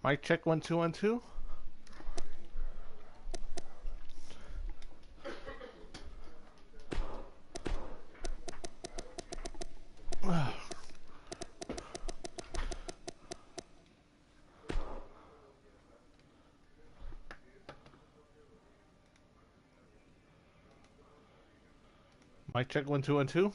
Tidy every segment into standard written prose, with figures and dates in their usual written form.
Mic check 1 2 1 2. Mic check 1 2 1 2.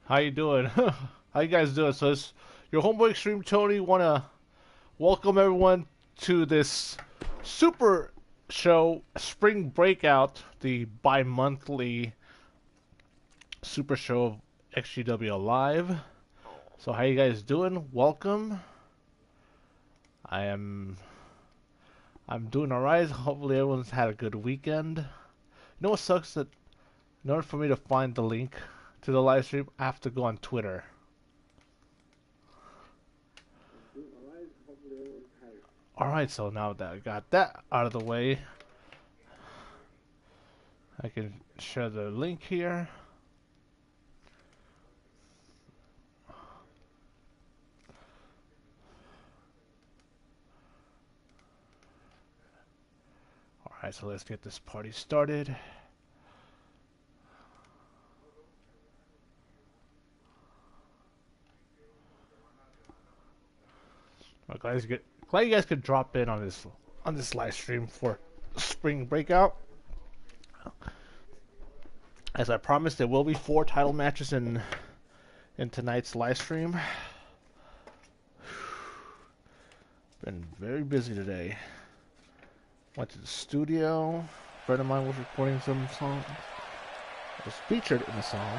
How you doing? How you guys doing? So it's your homeboy XtremeTony. Wanna welcome everyone to this super show, Spring Breakout, the bi-monthly super show of XGWL Live. So how you guys doing? Welcome. I'm doing alright. Hopefully everyone's had a good weekend. You know what sucks? That in order for me to find the link to the live stream, I have to go on Twitter. Alright, so now that I got that out of the way, I can share the link here. Alright, so let's get this party started. I'm glad you guys could drop in on this live stream for Spring Breakout. As I promised, there will be 4 title matches in tonight's live stream. Been very busy today. Went to the studio. A friend of mine was recording some songs. I was featured in a song.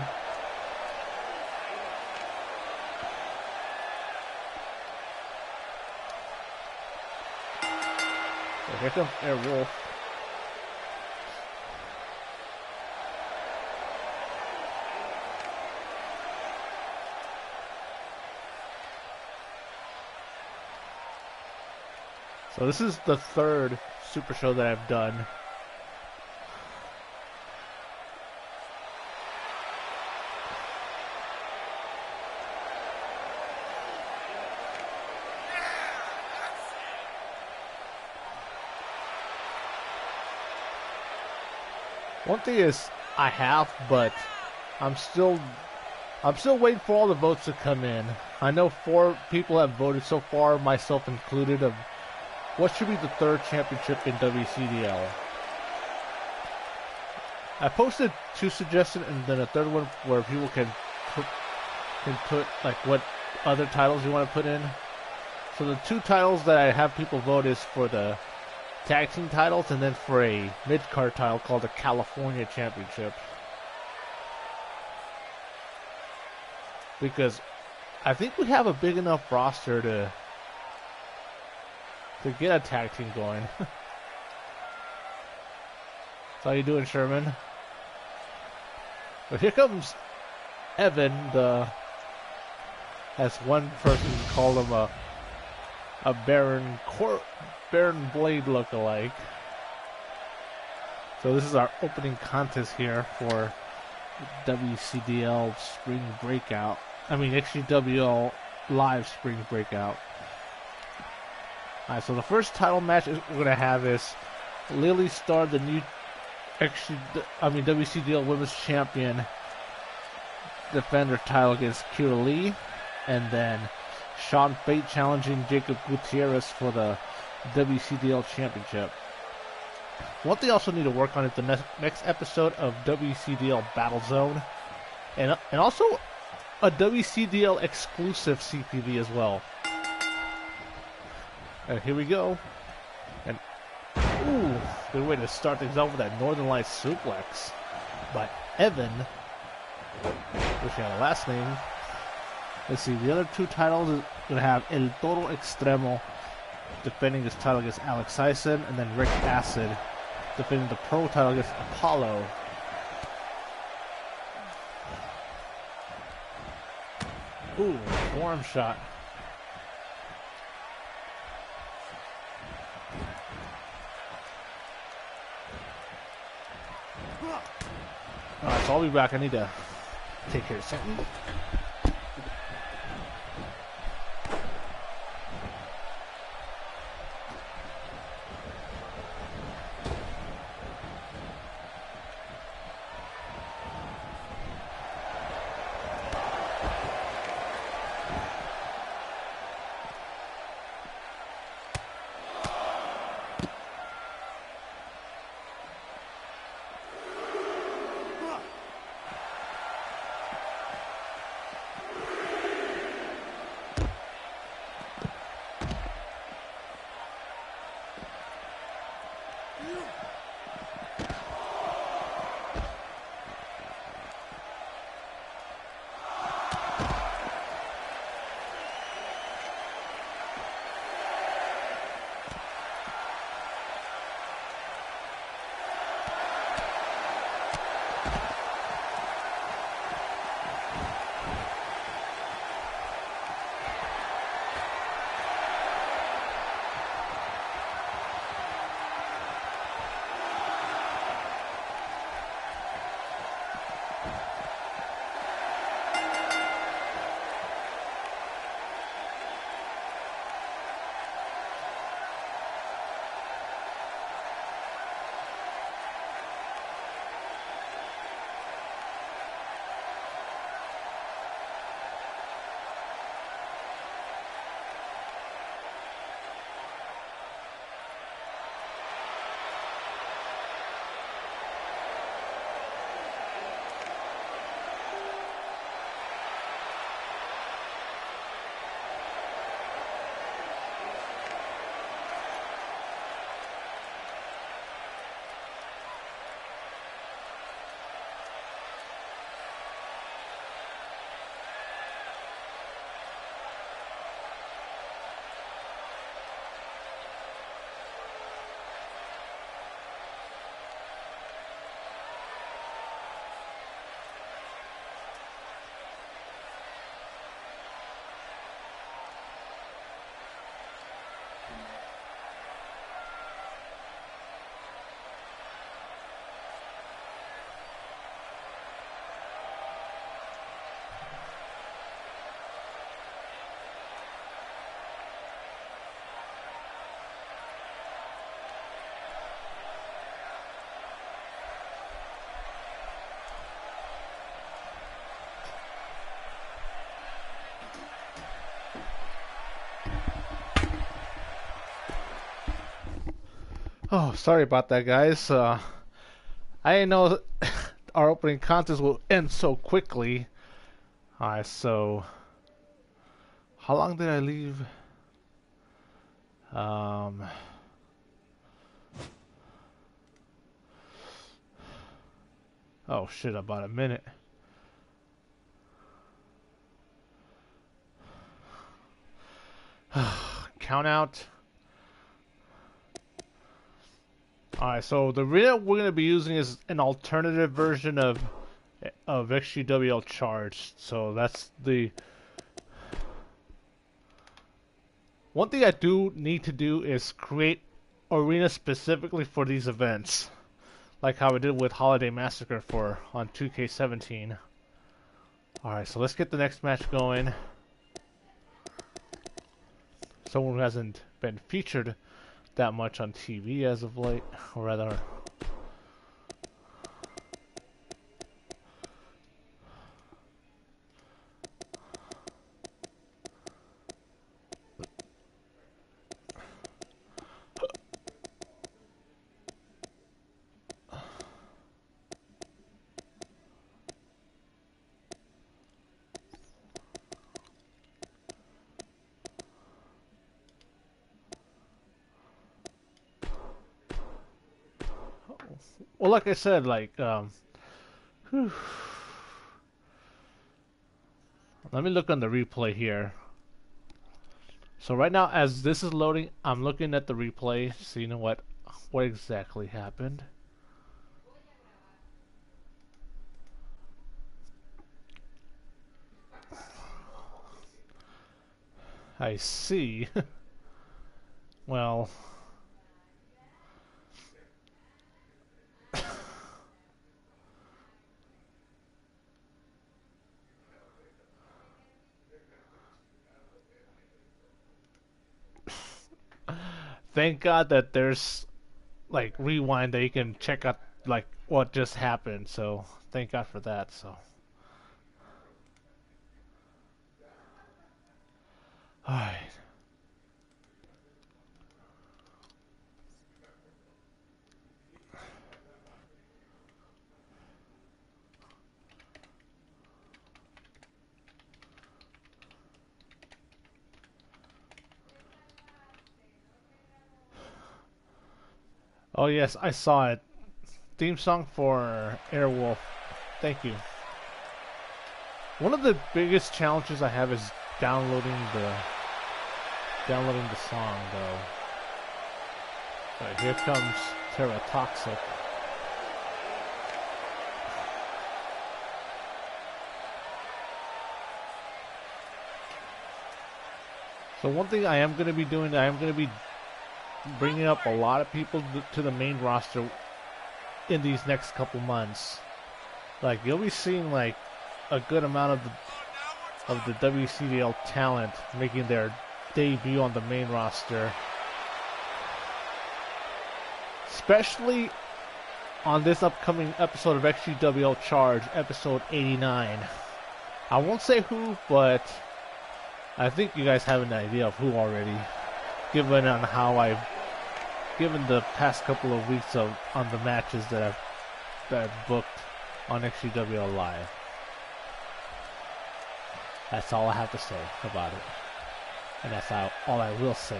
So here comes Airwolf. So this is the 3rd super show that I've done. One thing is I have, but I'm still waiting for all the votes to come in. I know 4 people have voted so far, myself included, of what should be the 3rd championship in WCDL. I posted 2 suggestions and then a 3rd one where people can put like what other titles you want to put in. So the 2 titles that I have people vote is for the tag team titles and then for a mid-card title called the California Championship. Because I think we have a big enough roster to get a tag team going. So how you doing, Sherman? But here comes Evan, as one person called him a Baron Blade lookalike. So this is our opening contest here for WCDL Spring Breakout. I mean XGWL Live Spring Breakout. Alright, so the first title match we're going to have is Lily Star, the new WCDL Women's Champion, defend her title against Kira Lee, and then Sean Fate challenging Jacob Gutierrez for the WCDL Championship. One thing I also need to work on is the next episode of WCDL Battle Zone, and also a WCDL exclusive CPV as well. And here we go. And ooh, good way to start things off with that Northern Lights suplex by Evan. Which got a last name. Let's see, the other 2 titles is going to have El Toro Extremo defending his title against Alex Sison, and then Rick Acid defending the Pro title against Apollo. Ooh, forearm shot. Alright, so I'll be back. I need to take care of something. Oh, sorry about that, guys. I didn't know our opening contest will end so quickly. Alright, so how long did I leave? Oh shit, about a minute. Count out. Alright, so the arena we're going to be using is an alternative version of XGWL Charged. So that's the one thing I do need to do is create arenas specifically for these events, like how I did with Holiday Massacre on 2k18. Alright, so let's get the next match going. Someone who hasn't been featured that much on TV as of late, or rather well, like I said, like, let me look on the replay here. So right now, as this is loading, I'm looking at the replay, seeing what exactly happened. I see. Well... Thank God that there's like rewind that you can check out like what just happened. So thank God for that. So, all right. Oh yes, I saw it. Theme song for Airwolf. Thank you. One of the biggest challenges I have is downloading the song though. Alright, here comes Terra Toxic. So one thing I am going to be doing, I am going to be bringing up a lot of people to the main roster in these next couple months. Like you'll be seeing like a good amount of the WCDL talent making their debut on the main roster, especially on this upcoming episode of XGWL Charge, episode 89. I won't say who, but I think you guys have an idea of who already, given on how I've given the past couple of weeks on the matches that I've booked on XGWL Live. That's all I have to say about it. And that's all I will say.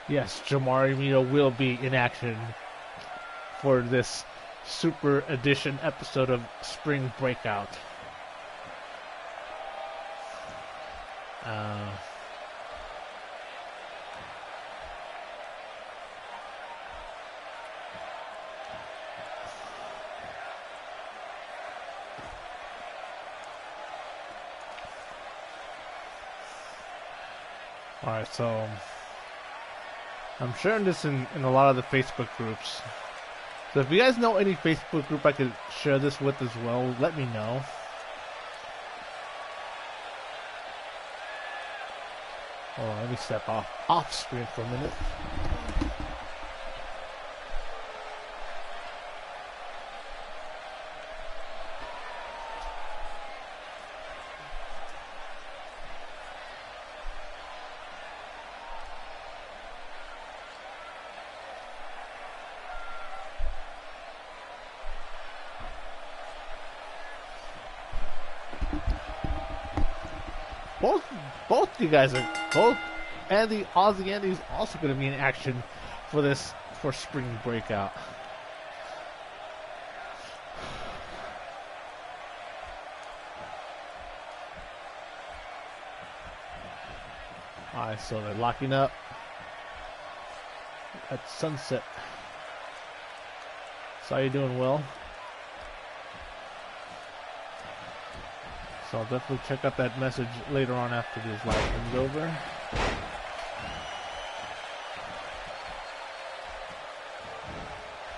Yes, Jamari Mito will be in action for this Super Edition episode of Spring Breakout. Alright, so I'm sharing this in a lot of the Facebook groups. So if you guys know any Facebook group I could share this with as well, let me know. Hold on, let me step off screen for a minute. Both you guys are Aussie Andy's also going to be in action for Spring Breakout. Alright, so they're locking up at sunset. So you're doing well. So I'll definitely check out that message later on after this live is over.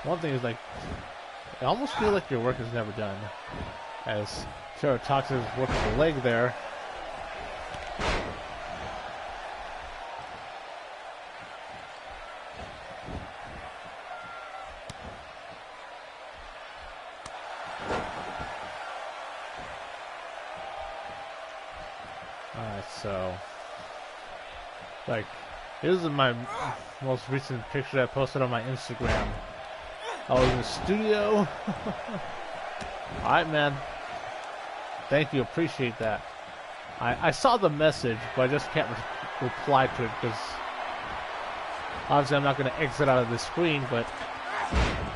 One thing is like, I almost feel like your work is never done. As Terra Toxic is working the leg there. So, like, this is my most recent picture I posted on my Instagram. I was in the studio. Alright, man. Thank you, appreciate that. I saw the message, but I just can't reply to it because obviously I'm not going to exit out of the screen, but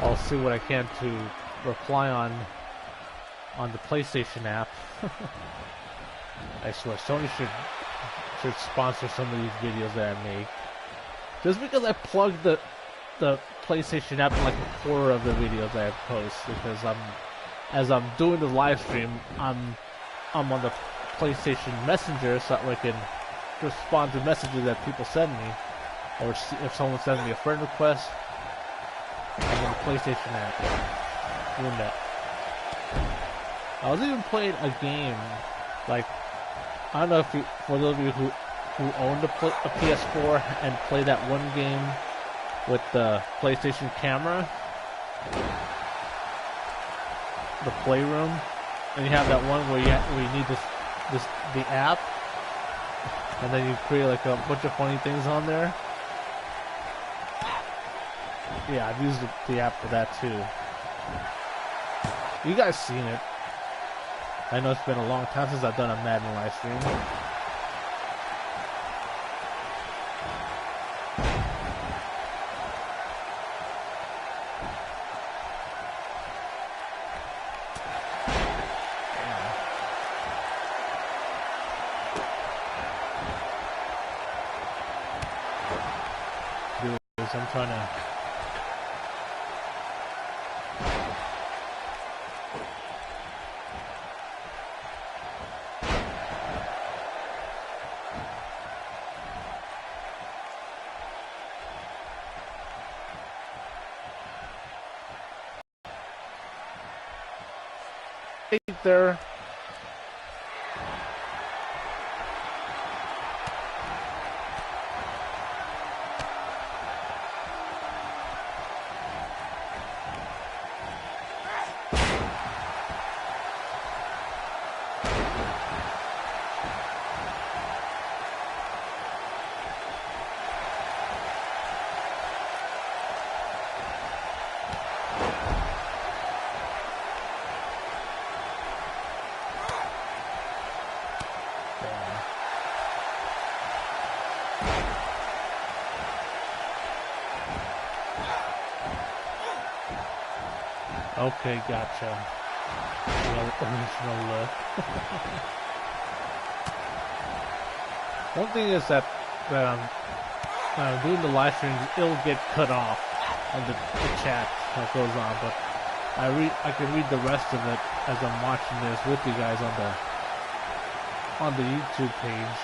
I'll see what I can to reply on the PlayStation app. I swear, Sony should should sponsor some of these videos that I make. Just because I plug the PlayStation app in like a quarter of the videos that I post, because as I'm doing the live stream, I'm on the PlayStation Messenger, so I can respond to messages that people send me, or if someone sends me a friend request, I'm on the PlayStation app doing that. I was even playing a game, like, I don't know if you, for those of you who owned a PS4 and play that one game with the PlayStation camera, the Playroom, and you have that one where you need the app, and then you create like a bunch of funny things on there. Yeah, I've used the app for that too. You guys seen it? I know it's been a long time since I've done a Madden live stream. I'm trying to... there. Okay, gotcha. Original look. One thing is that I'm doing the live stream, it'll get cut off on the chat that goes on, but I can read the rest of it as I'm watching this with you guys on the YouTube page.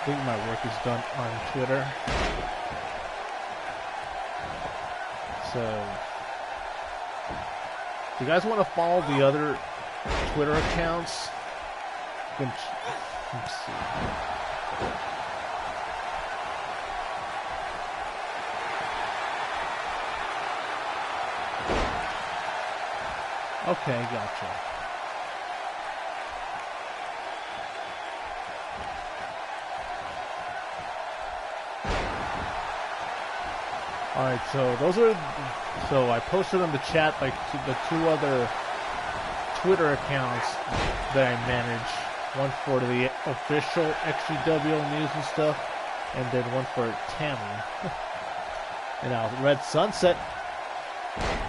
I think my work is done on Twitter. So, if you guys want to follow the other Twitter accounts, let's see. Okay, gotcha. Alright, so so I posted in the chat like the two other Twitter accounts that I manage. One for the official XGWL news and stuff, and then one for Tammy. And now Red Sunset.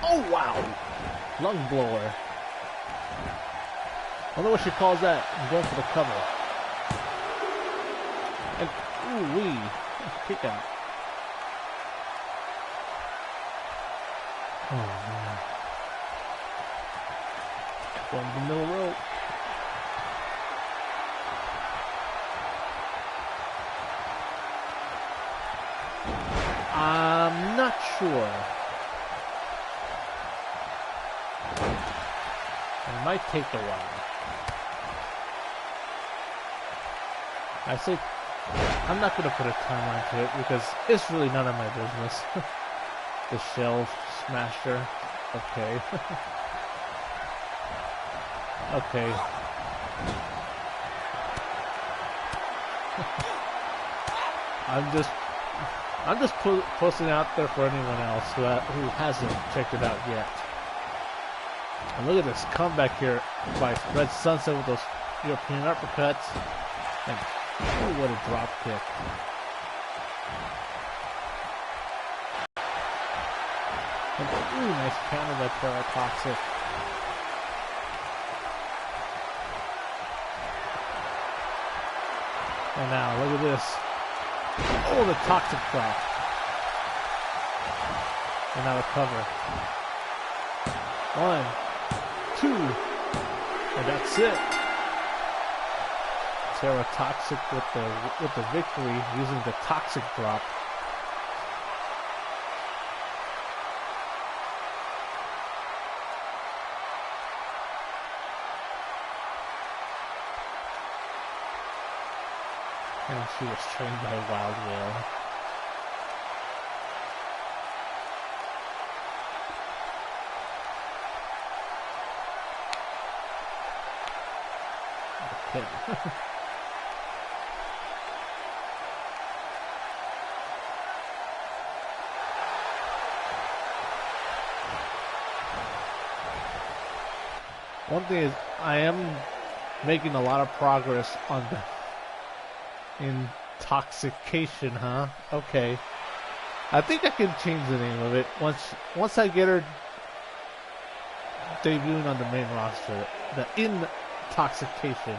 Oh wow! Lung blower. I don't know what she calls that. I'm going for the cover. And ooh-wee. Kick out. Oh man. Going to the middle rope. I'm not sure. It might take a while. I say I'm not going to put a timeline to it because it's really none of my business. The shelf smasher. Okay. Okay. I'm just posting it out there for anyone else who hasn't checked it out yet. And look at this comeback here by Red Sunset with those European uppercuts. And oh, what a drop kick. And ooh, nice counter by Toxic. And now, look at this. Oh, the toxic drop. And now the cover. 1, 2, and that's it. Sarah Toxic with the victory using the toxic drop. And she was trained by Wild Whale. Okay. One thing is, I am making a lot of progress on the intoxication, huh? Okay. I think I can change the name of it once I get her debuting on the main roster. The intoxication.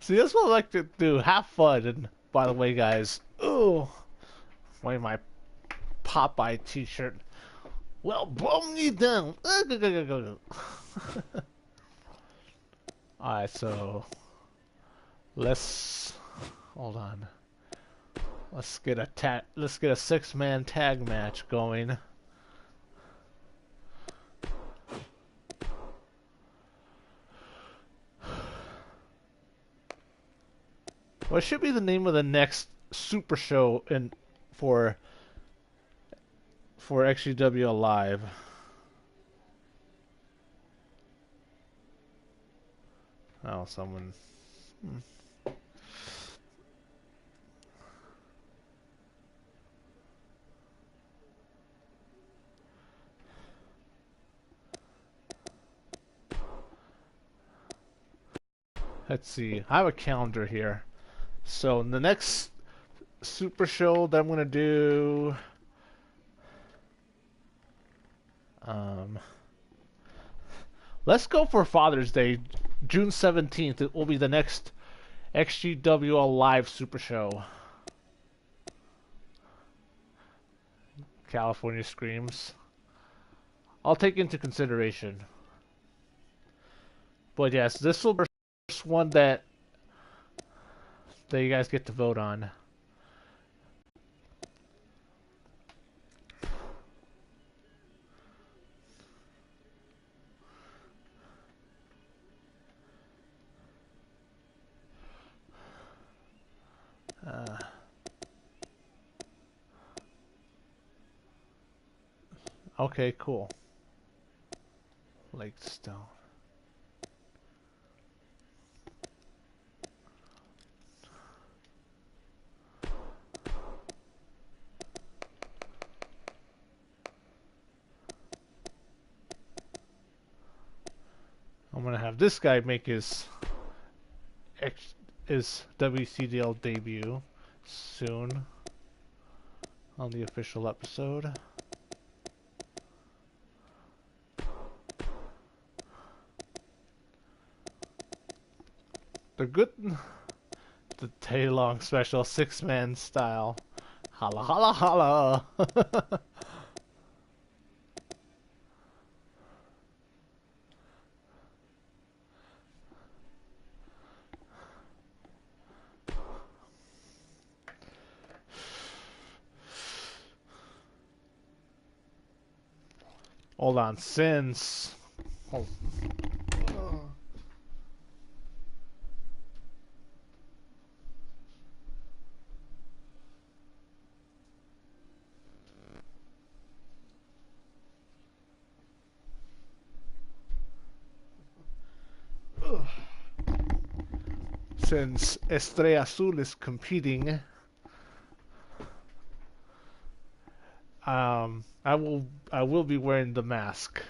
See, that's what I like to do. Have fun. And by the way, guys, ooh, wearing my Popeye t-shirt. Well, blow me down. Alright, so let's hold on. Let's get a 6-man tag match going. What should be the name of the next super show for XGWL Live? Oh, someone. Let's see. I have a calendar here. So the next super show that I'm gonna do, let's go for Father's Day, June 17th. It will be the next XGWL Live Super Show. California Screams. I'll take into consideration. But yes, this will be the first one that you guys get to vote on. Okay, cool. Lake Stone. I'm gonna have this guy make his WCDL debut soon on the official episode. They're good. The day-long special 6-man style. Holla holla holla. Hold on, since Estrella Azul is competing, I will be wearing the mask.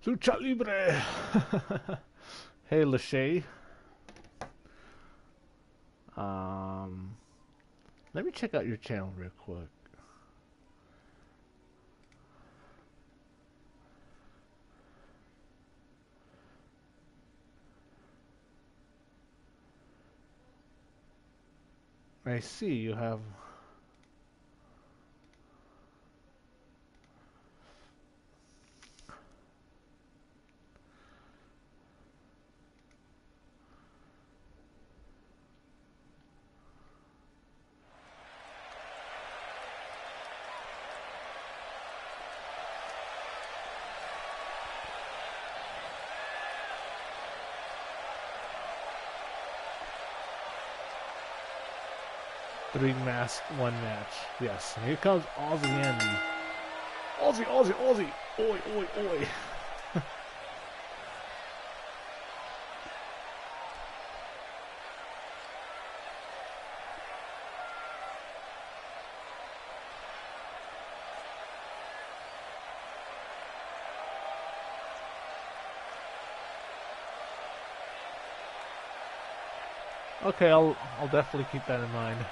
Lucha Libre. Hey, Lachey. Let me check out your channel real quick. I see you have... Three mask, one match. Yes. Here comes Aussie Andy. Aussie, Aussie, Aussie. Oi, oi, oi. Okay, I'll definitely keep that in mind.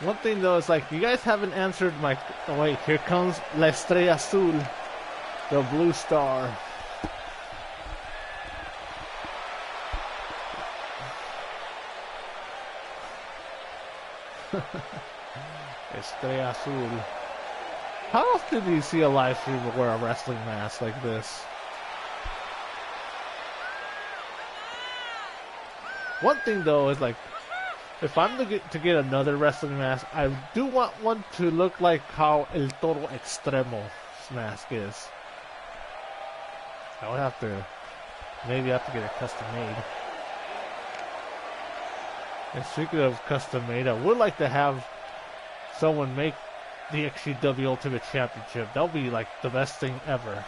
One thing though is like you guys haven't answered my. Oh wait, here comes La Estrella Azul, the blue star. Estrella Azul. How often do you see a live stream wear a wrestling mask like this? One thing though is like, if I'm to get another wrestling mask, I do want one to look like how El Toro Extremo's mask is. I would have to, maybe have to get it custom made. And speaking of custom made, I would like to have someone make the XGWL Ultimate Championship. That would be like the best thing ever.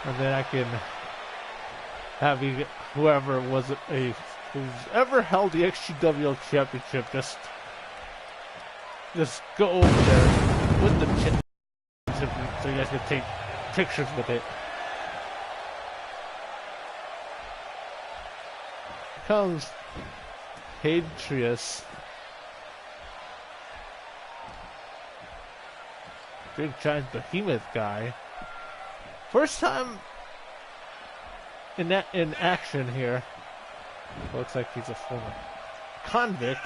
And then I can have whoever was who's ever held the XGWL Championship just go over there with the championship so you guys can take pictures with it. Comes Hadrius. Big giant behemoth guy. First time in action here. Looks like he's a former convict.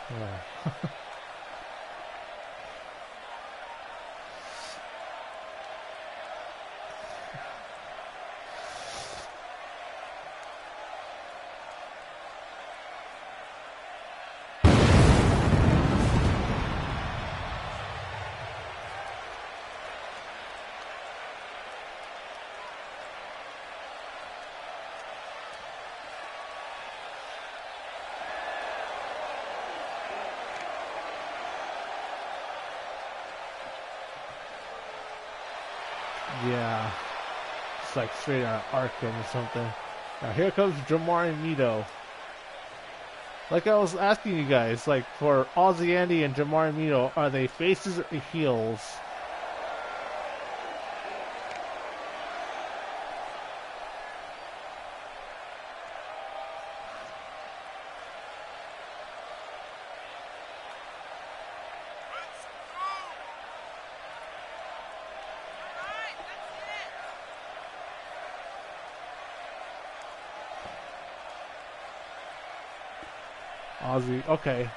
Yeah. Yeah, it's like straight out of Arkham or something. Now here comes Jamari Mito. Like I was asking you guys, like for Aussie Andy and Jamari Mito, are they faces or heels? Ozzy. Okay.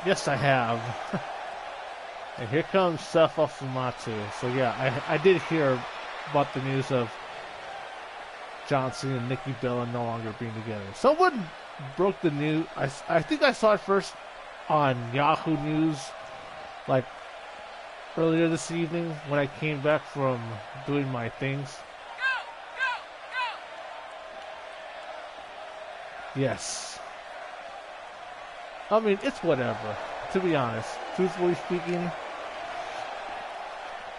Yes, I have. And here comes Seth Fumatsu. So yeah, I did hear about the news of John Cena and Nikki Bella no longer being together. Someone broke the news. I think I saw it first on Yahoo News, like earlier this evening when I came back from doing my things. Yes. I mean, it's whatever, to be honest. Truthfully speaking,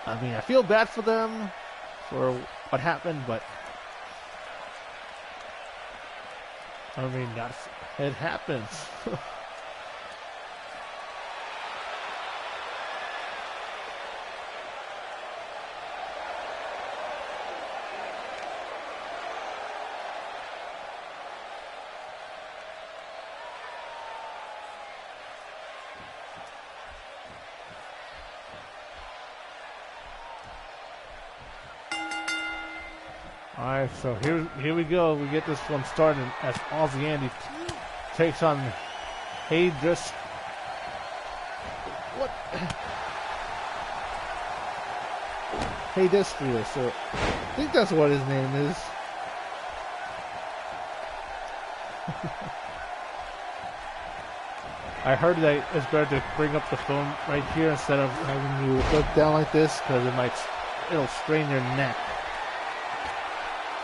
I mean, I feel bad for them for what happened, but I mean, it happens. Alright, so here we go. We get this one started as Aussie Andy takes on Hadris. What? Hadris, so I think that's what his name is. I heard that it's better to bring up the phone right here instead of having you look down like this because it'll strain your neck.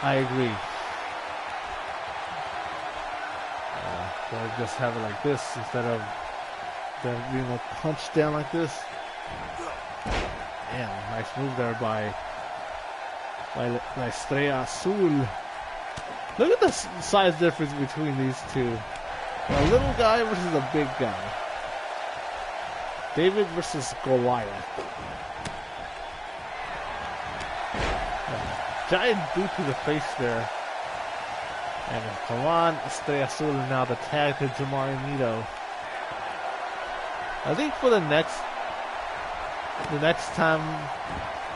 I agree. Better just have it like this instead of being a punch down like this. Damn, nice move there by La Estrella Azul. Look at the size difference between these two. A little guy versus a big guy. David versus Goliath. Giant boot to the face there. And come on, Estrella Azul now the tag to Jamari Nito. I think for the next time,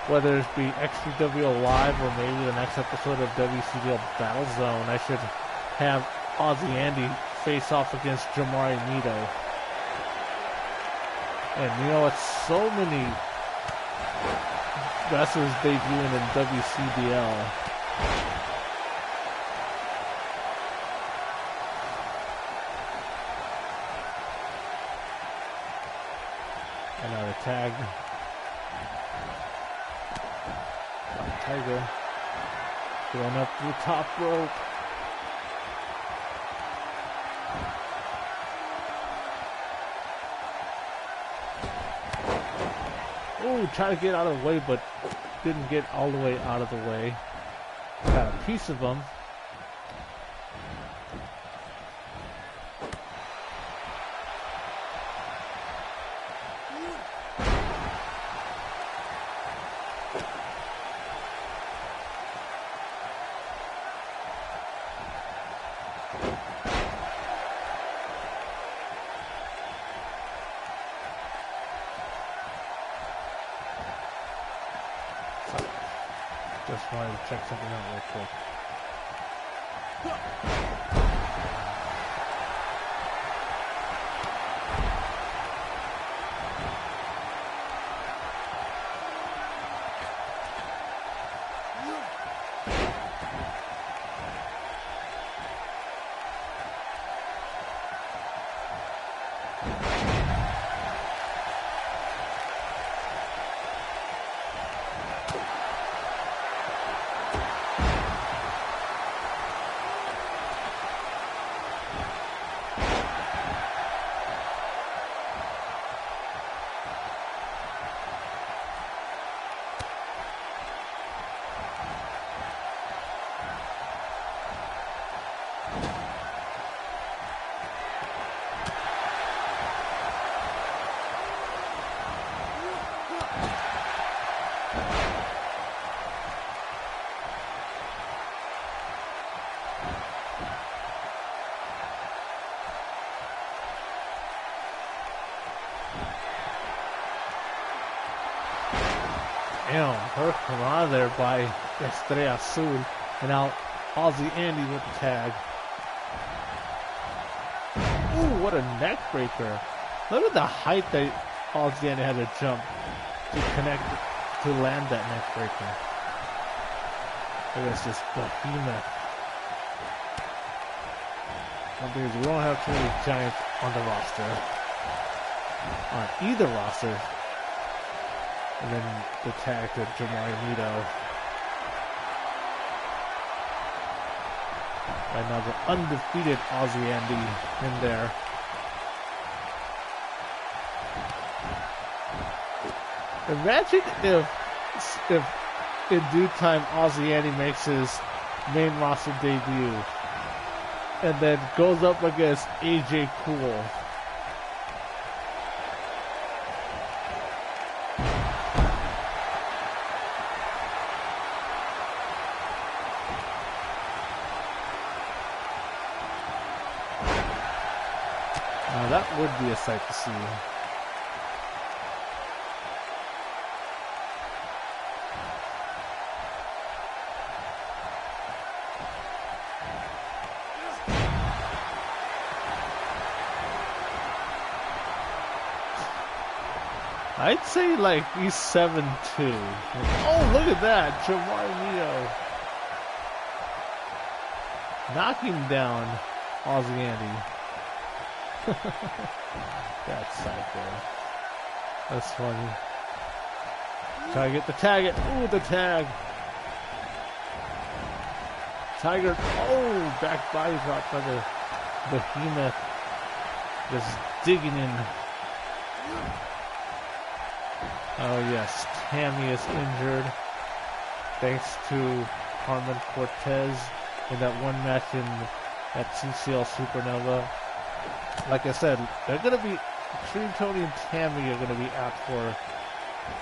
whether it be XGWL Live or maybe the next episode of WCDL Battle Zone, I should have Aussie Andy face off against Jamari Nito. And you know, it's so many wrestlers debuting in WCDL. Another tag. Tiger going up the top rope. Oh, try to get out of the way, but didn't get all the way out of the way. Got a piece of him. Just wanted to check something out real quick. Damn, her come out of there by Estrella Azul. And now Aussie Andy with the tag. Ooh, what a neck breaker. Look at the height that Aussie Andy had to jump to connect, to land that neck breaker. Look at this behemoth. One thing is we don't have too many giants on the roster. On either roster. And then the tag to Jamari Nito. Right now the undefeated Aussie Andy in there. Imagine if in due time Aussie Andy makes his main roster debut and then goes up against AJ Cool. Now that would be a sight to see. I'd say like he's 7'2". Oh, look at that, Jamari Nito knocking down Aussie Andy. That's psycho. That's funny. Try to get the tag. Ooh, the tag. Tiger. Oh, back body drop by the behemoth. Just digging in. Oh yes, Tammy is injured thanks to Carmen Cortez in that one match in at CCL Supernova. Like I said, they're going to be, XtremeTony and Tammy are going to be out for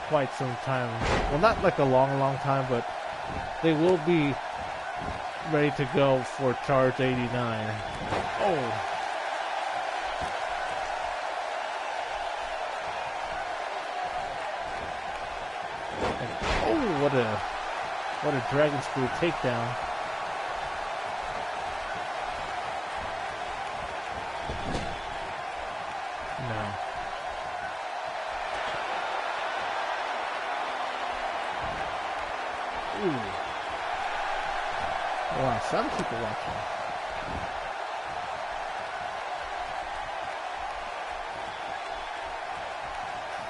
quite some time. Well, not like a long time, but they will be ready to go for Charge 89. Oh. What a Dragon Screw takedown. No. Ooh. Wow, some people watching.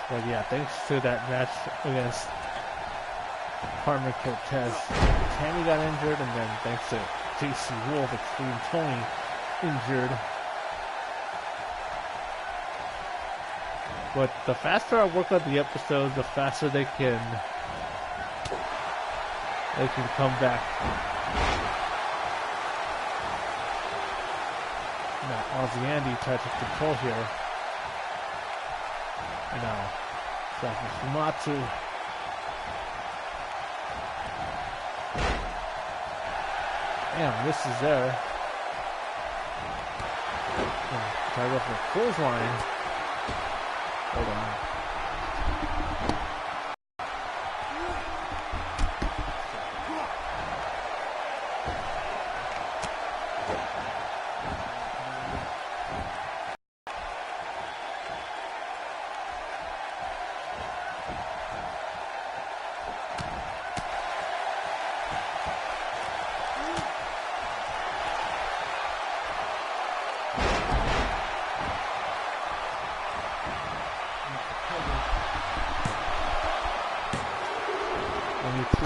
But yeah, thanks to that match against Carmen Cortez, Tammy got injured, and then thanks to JC Wolf, XtremeTony injured. But the faster I work on the episodes, the faster they can come back. Now Aussie Andy tries to control here. And now Fumatsu. Damn, this is there. Try to go for a clothesline. Hold on.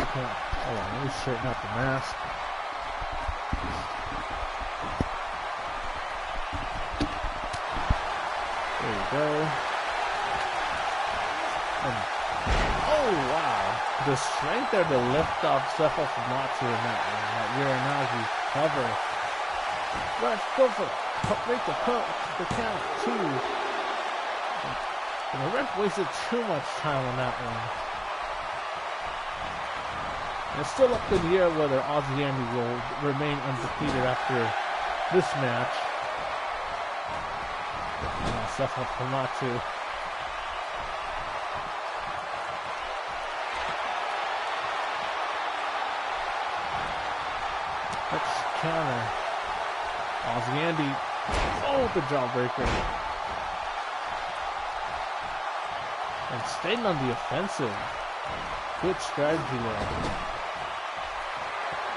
Hold on, let me straighten out the mask. There you go. Oh wow! The strength there to lift off Sepho Fumatsu in that one. That Uranagi cover. Let's go for make the count 2. And the ref wasted too much time on that one. It's still up in the air whether Aussie Andy will remain undefeated after this match. Sepho Fumatsu. Let's counter. Aussie Andy. Oh, the jawbreaker. And staying on the offensive. Good strategy there.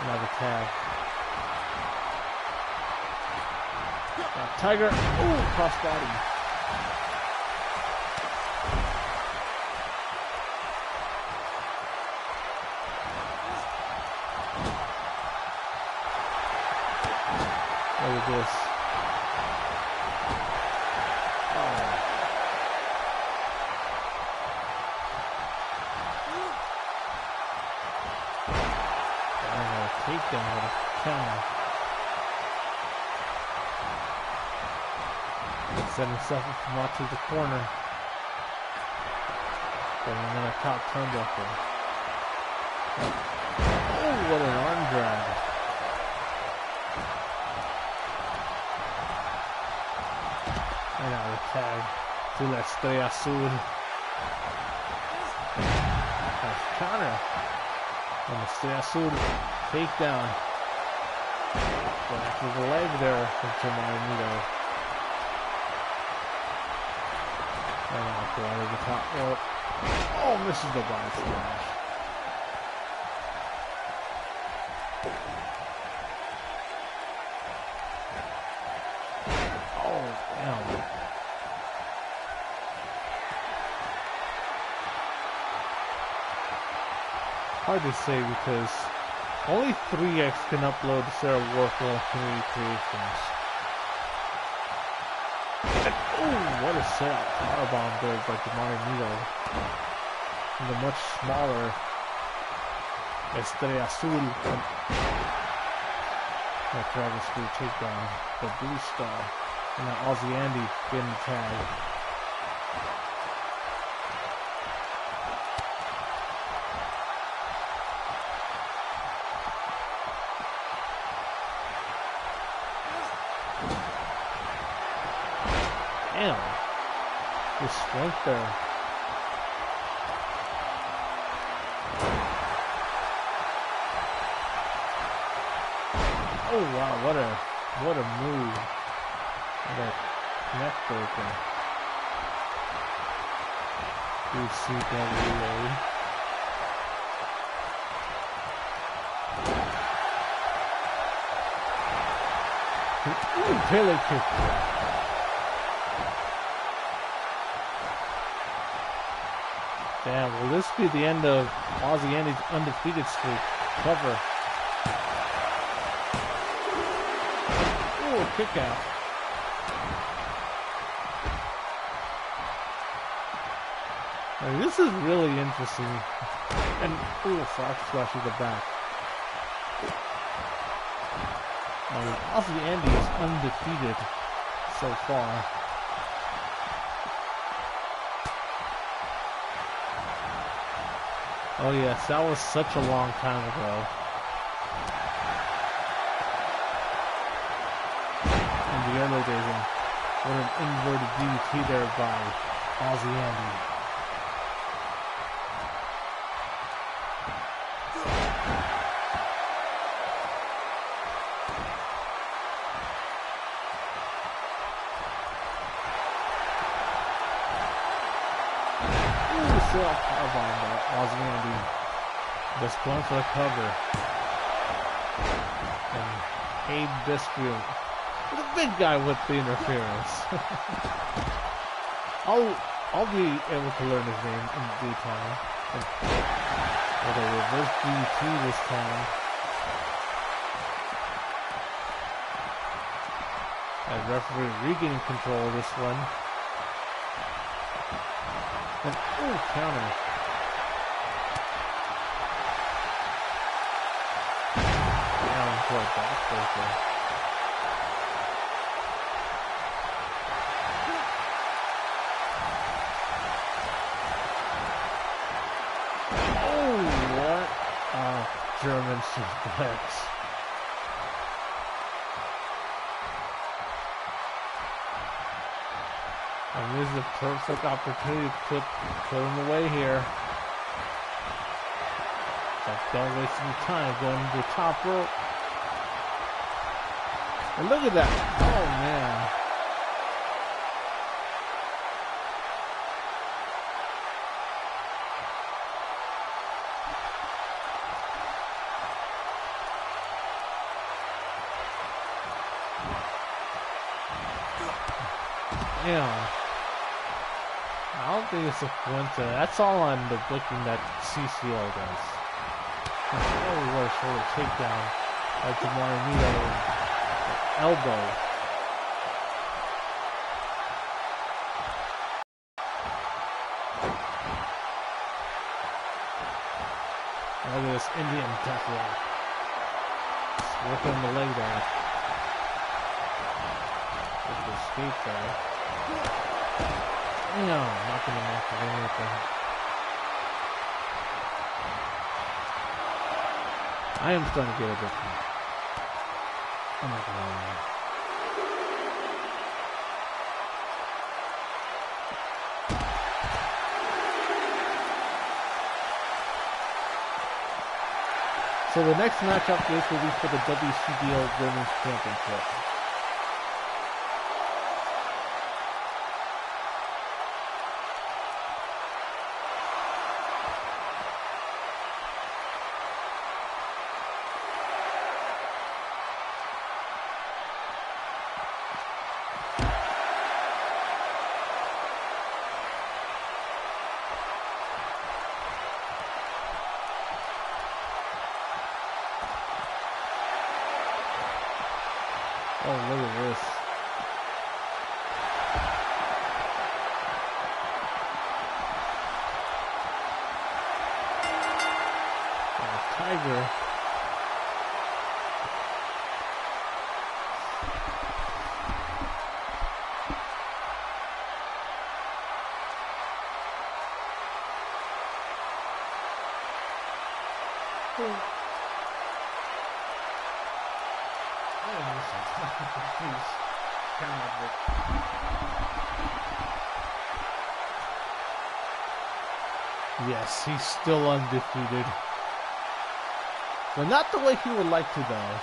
Another tag. Tiger. Oh, crossbody. Look at this. Takedown with a counter. Set himself up from out to the corner. Bringing in a top turnbuckle. Oh, what an arm drag. And now the tag to La Estrella Azul. Nice counter. And La Estrella Azul. Takedown. Going after the leg there from Tomarino. And now go out of the top rope. Oh, misses the body splash. Oh, damn. Hard to say because only 3X can upload Sarah Warfel Community Creations. And, oh, what a setup. Powerbomb there by Tomarino. And the much smaller Estrella Azul. That Dragon Screw takedown. The Blue Star. And now Aussie Andy getting the tag. Damn. The strength there. Oh wow, what a move. What a neck breaker. CAW. Ooh, Pele kick. Damn, will this be the end of Aussie Andy's undefeated streak? Cover. Ooh, kick out. I mean, this is really interesting. And, ooh, frog splash to the back. I mean, Aussie Andy is undefeated so far. Oh yes, that was such a long time ago. In the early days, and what an inverted DDT there by Aussie Andy. Powerbomb by Aussie Andy. Just going for the cover. And Abe Bisfield. The big guy with the interference. I'll be able to learn his name in due time. With a reverse DDT this time. And referee regaining control of this one. And ooh, counter. Down for a backbreaker. Oh, what a German suplex. And this is a perfect opportunity to put him away here. So don't waste any time going to the top rope. And look at that. Oh, man. Damn. I don't think it's a coincidence. That's all on the booking that CCL does. Oh, worse. Shoulder takedown by Jamarino. Elbow. Look at this Indian death roll. Working the leg there. With the skate there. No, not gonna make it anything. I am starting to get a bit. I'm not gonna lie. So the next matchup this will be for the WCDL Women's Championship. Oh, look at this. Oh, Tiger. Yes, he's still undefeated. But not the way he would like to, though.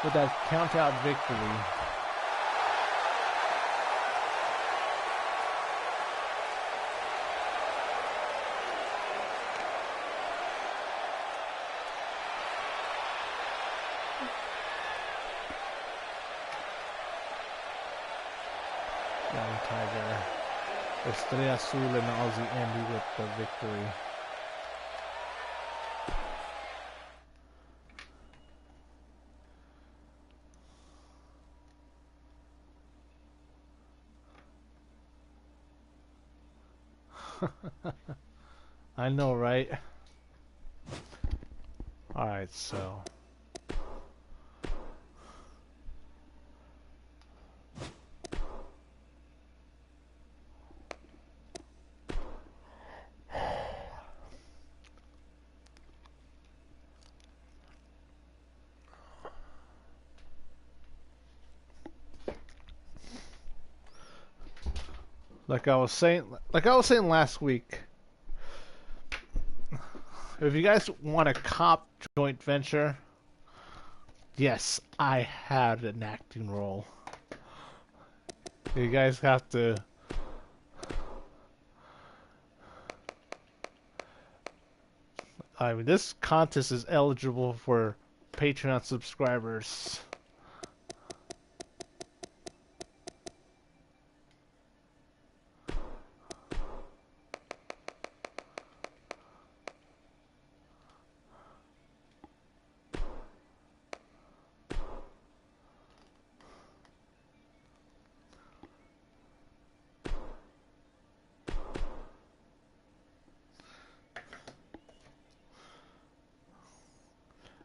With that count-out victory. Young Tiger. Estrella Azul and Aussie Andy with the victory. I know, right? Alright, so... Like I was saying last week, if you guys want a cop joint venture, yes, I had an acting role. You guys have to I mean, this contest is eligible for Patreon subscribers.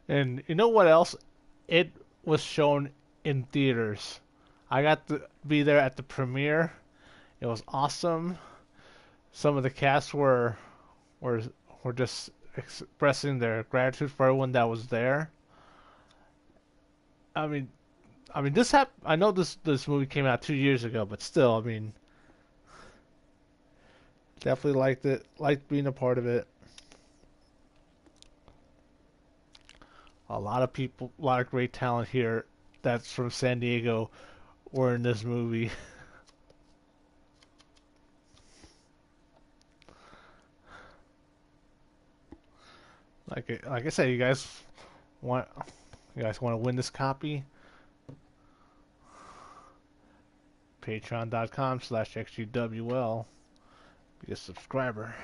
And you know what else? It was shown in theaters. I got to be there at the premiere. It was awesome. Some of the cast were just expressing their gratitude for everyone that was there. I mean this I know this movie came out 2 years ago, but still, I mean, definitely liked it. Liked being a part of it. A lot of people, a lot of great talent here that's from San Diego were in this movie. Like I said, you guys want to win this copy? Patreon.com/XGWL. Be a subscriber.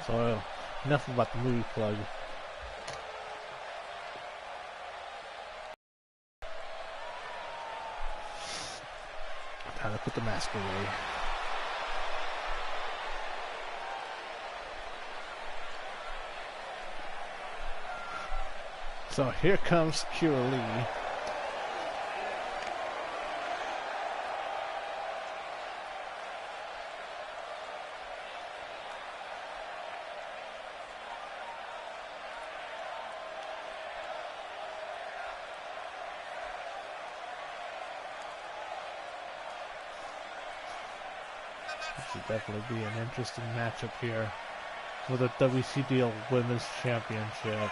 So enough about the movie plug. Time to put the mask away. So here comes Kira Lee. Should definitely be an interesting matchup here for the WCDL Women's Championship.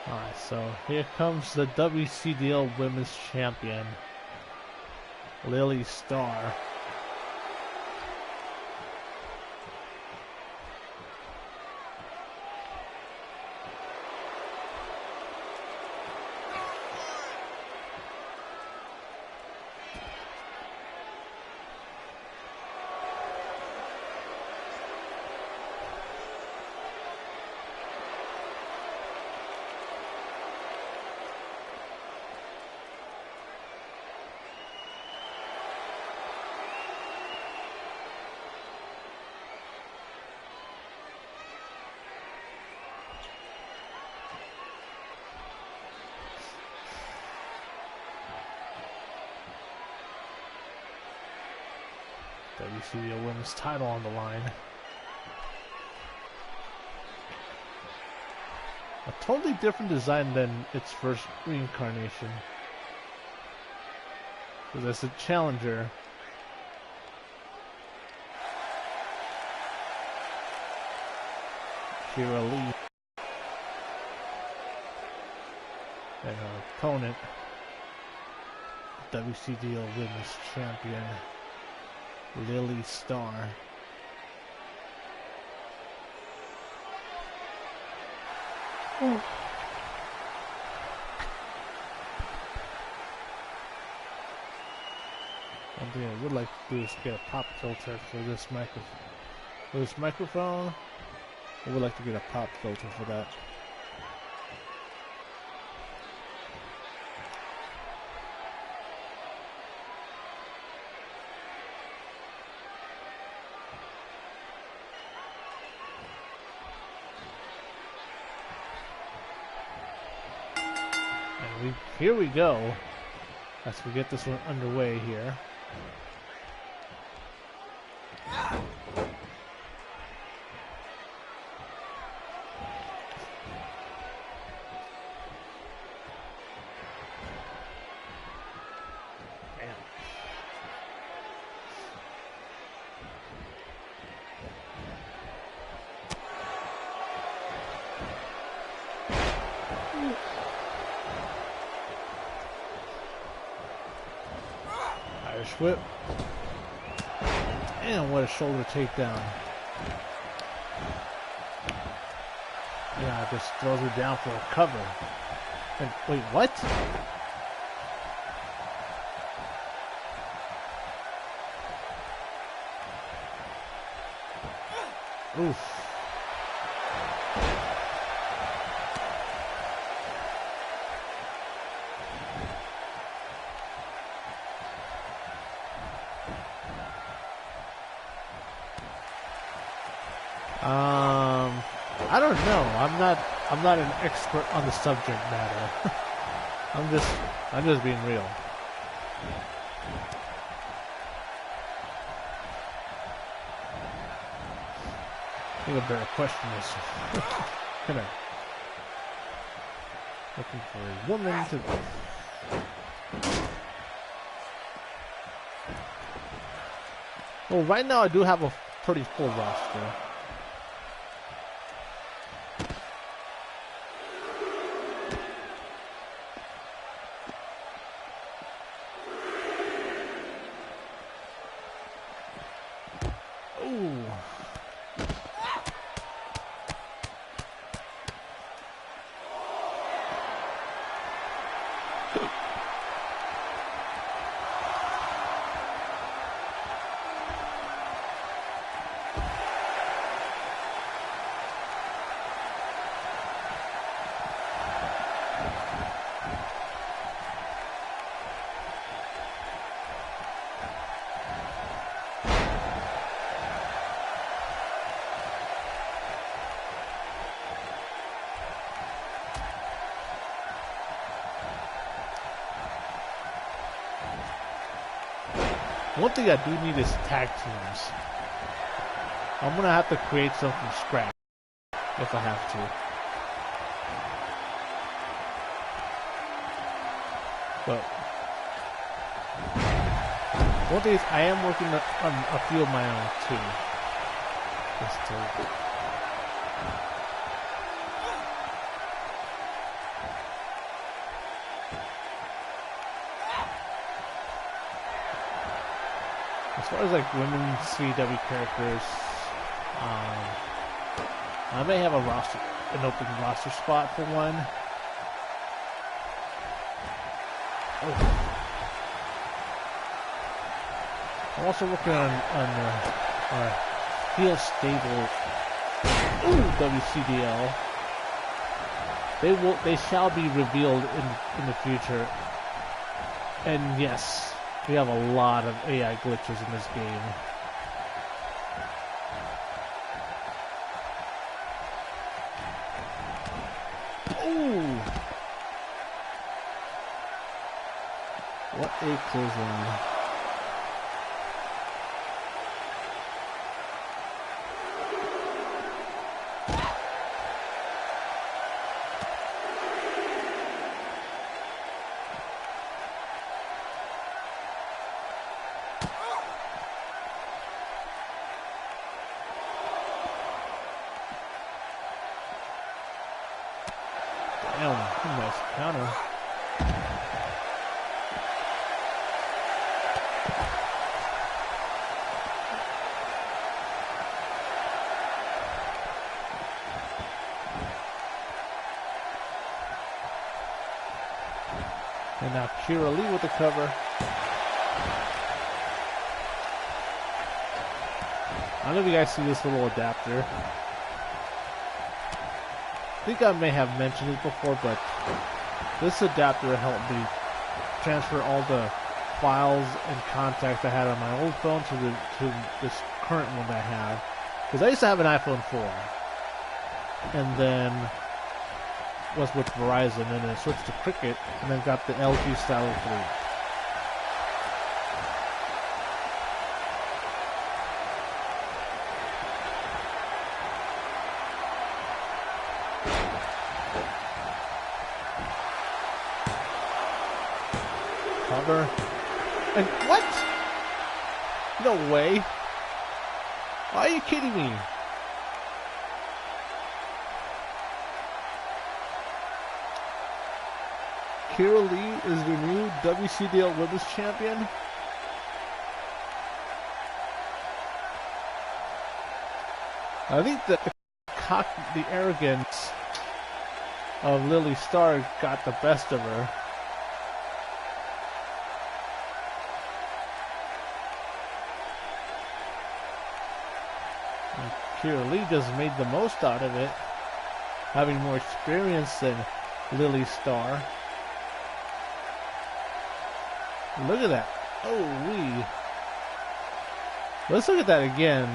Alright, so here comes the WCDL Women's Champion, Lily Starr. WCDL Women's title on the line. A totally different design than its first reincarnation. So there's a challenger. Kira Lee. And her opponent, WCDL Women's Champion, Lily Starr. Oh. One thing I would like to do is get a pop filter for this microphone. I would like to get a pop filter for that. Here we go. Let's get this one underway here. whip. And what a shoulder takedown. Yeah, just throws her down for a cover. And wait, what? Oof. I don't know. I'm not an expert on the subject matter. I'm just being real. I think I better question this. Come here. Looking for a woman to. Well, right now I do have a pretty full roster. One thing I do need is tag teams. I'm gonna have to create some from scratch if I have to. But one thing is I am working on a few of my own too. Just to as far as like women's CW characters, I may have an open roster spot for one. Oh. I'm also working on heel stable WCDL. They shall be revealed in the future. And yes, we have a lot of AI glitches in this game. Ooh! What a clothesline. Nice counter. And now Kira Lee with the cover. I don't know if you guys see this little adapter. I think I may have mentioned it before, but this adapter helped me transfer all the files and contacts I had on my old phone to this current one I have. Because I used to have an iPhone 4, and then was with Verizon, and then switched to Cricket, and then got the LG Stylo 3. And what? No way. Are you kidding me? Kira Lee is your new WCDL Women's Champion? I think the arrogance of Lily Starr got the best of her. And Kira Lee just made the most out of it, having more experience than Lily Starr. Look at that. Oh, wee. Let's look at that again.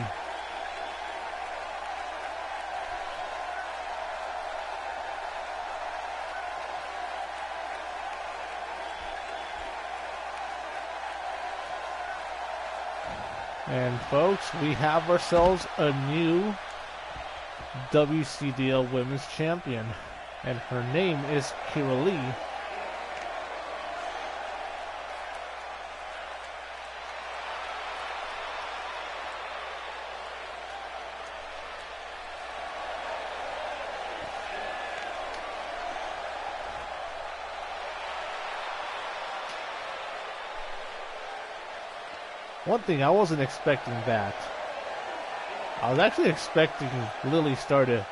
And folks, we have ourselves a new WCDL Women's Champion. And her name is Kira Lee. One thing, I wasn't expecting that. I was actually expecting Lily Starr to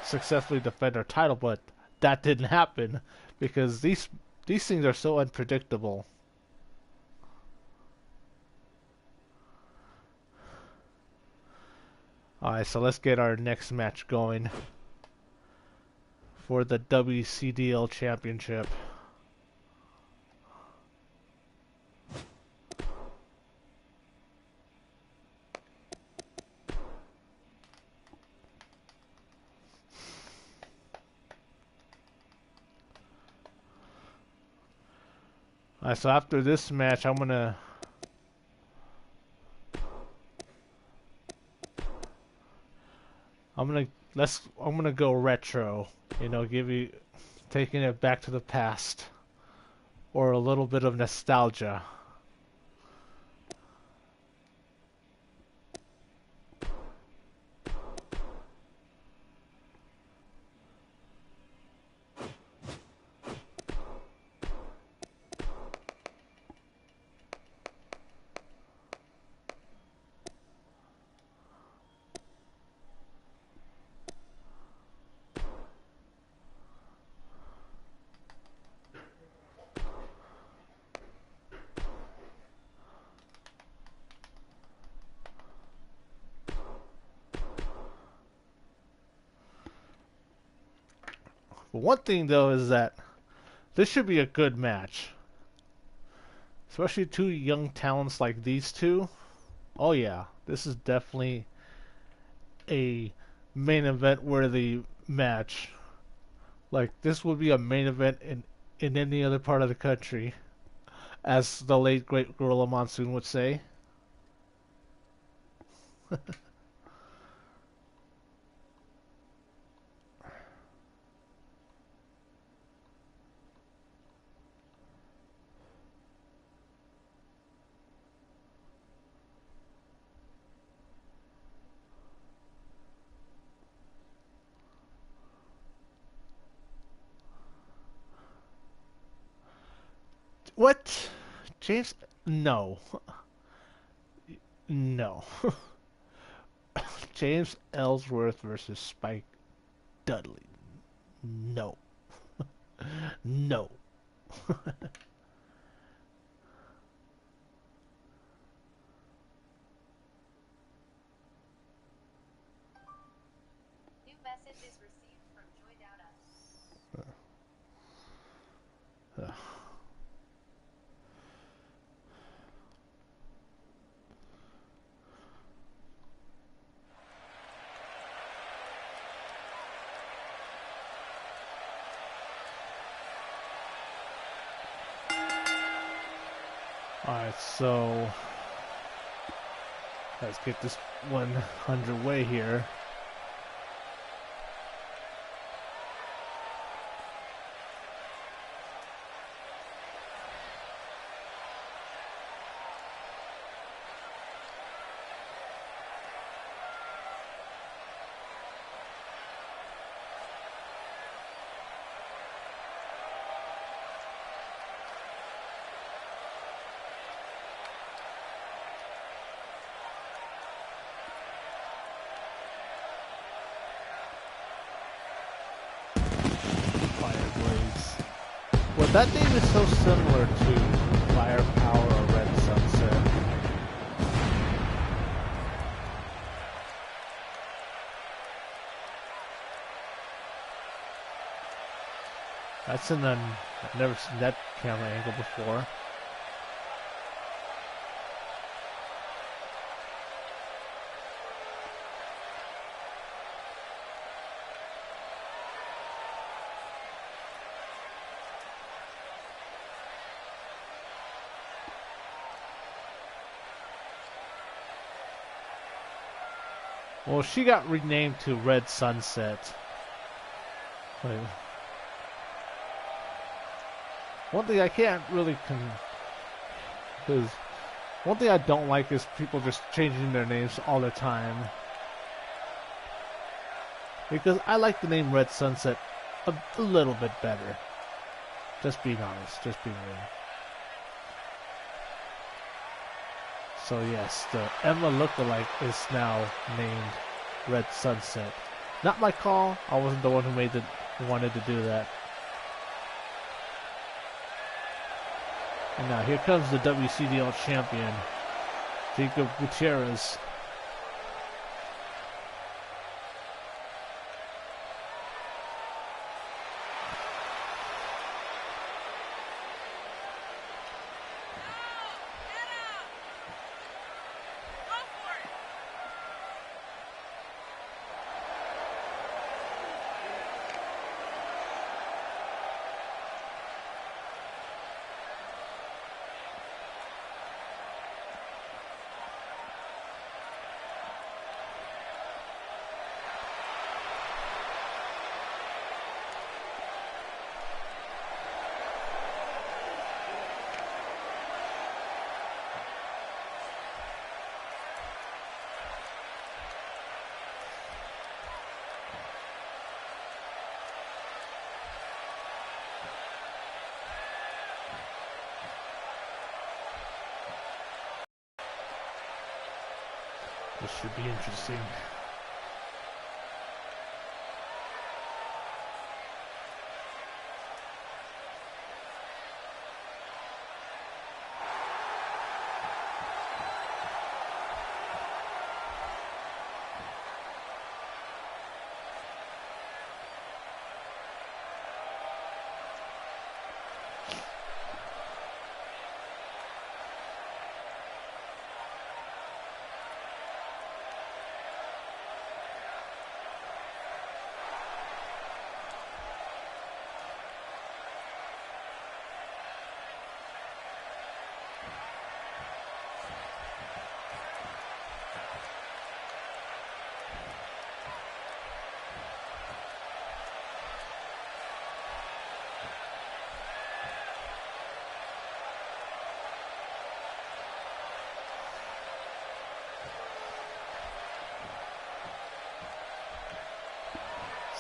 successfully defend her title, but that didn't happen because these things are so unpredictable. Alright, so let's get our next match going for the WCDL Championship. Alright, so after this match, I'm gonna go retro, you know, taking it back to the past, or a little bit of nostalgia. But one thing though is that this should be a good match. Especially two young talents like these two. Oh yeah, this is definitely a main event worthy match. Like, this would be a main event in any other part of the country, as the late great Gorilla Monsoon would say. What? James? No. No. James Ellsworth versus Spike Dudley. No. No. New messages received from Joy Dowda. Alright, so let's get this one underway here. But that name is so similar to Firepower or Red Sunset. That's I've never seen that camera angle before. Well, she got renamed to Red Sunset. Wait. One thing I can't really because one thing I don't like is people just changing their names all the time. Because I like the name Red Sunset a little bit better. Just being honest, just being real. So yes, the Emma lookalike is now named Red Sunset. Not my call. I wasn't the one who wanted to do that. And now here comes the WCDL champion, Jacob Gutierrez. This should be interesting.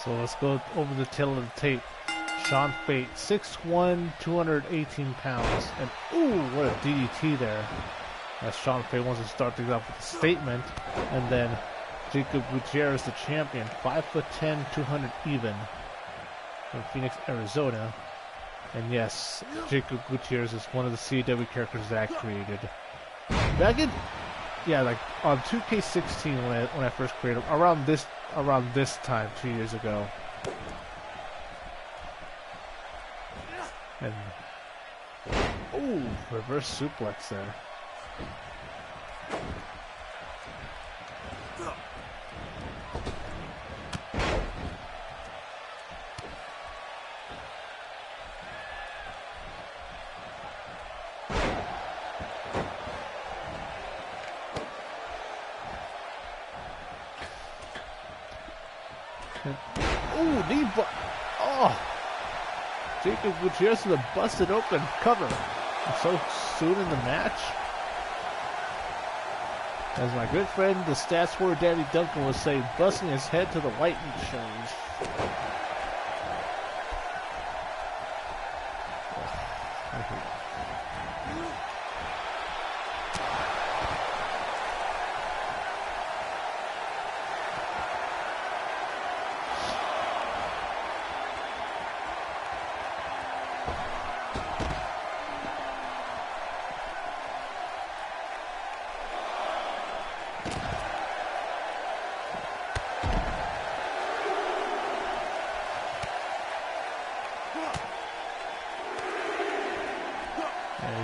So let's go over the tail of the tape. Sean Fate, 6'1", 218 pounds. And ooh, what a DDT there. As Sean Fate wants to start things off with a statement. And then Jacob Gutierrez, the champion, 5'10", 200 even. From Phoenix, Arizona. And yes, Jacob Gutierrez is one of the CAW characters that I created. Back in, yeah, like on 2k18 when I first created them, around this time 2 years ago. And ooh, reverse suplex there. Ooh, knee oh! Jacob Gutierrez with a busted open cover. So soon in the match. As my good friend, the stats warrior Danny Duncan was saying, busting his head to the white meat shows.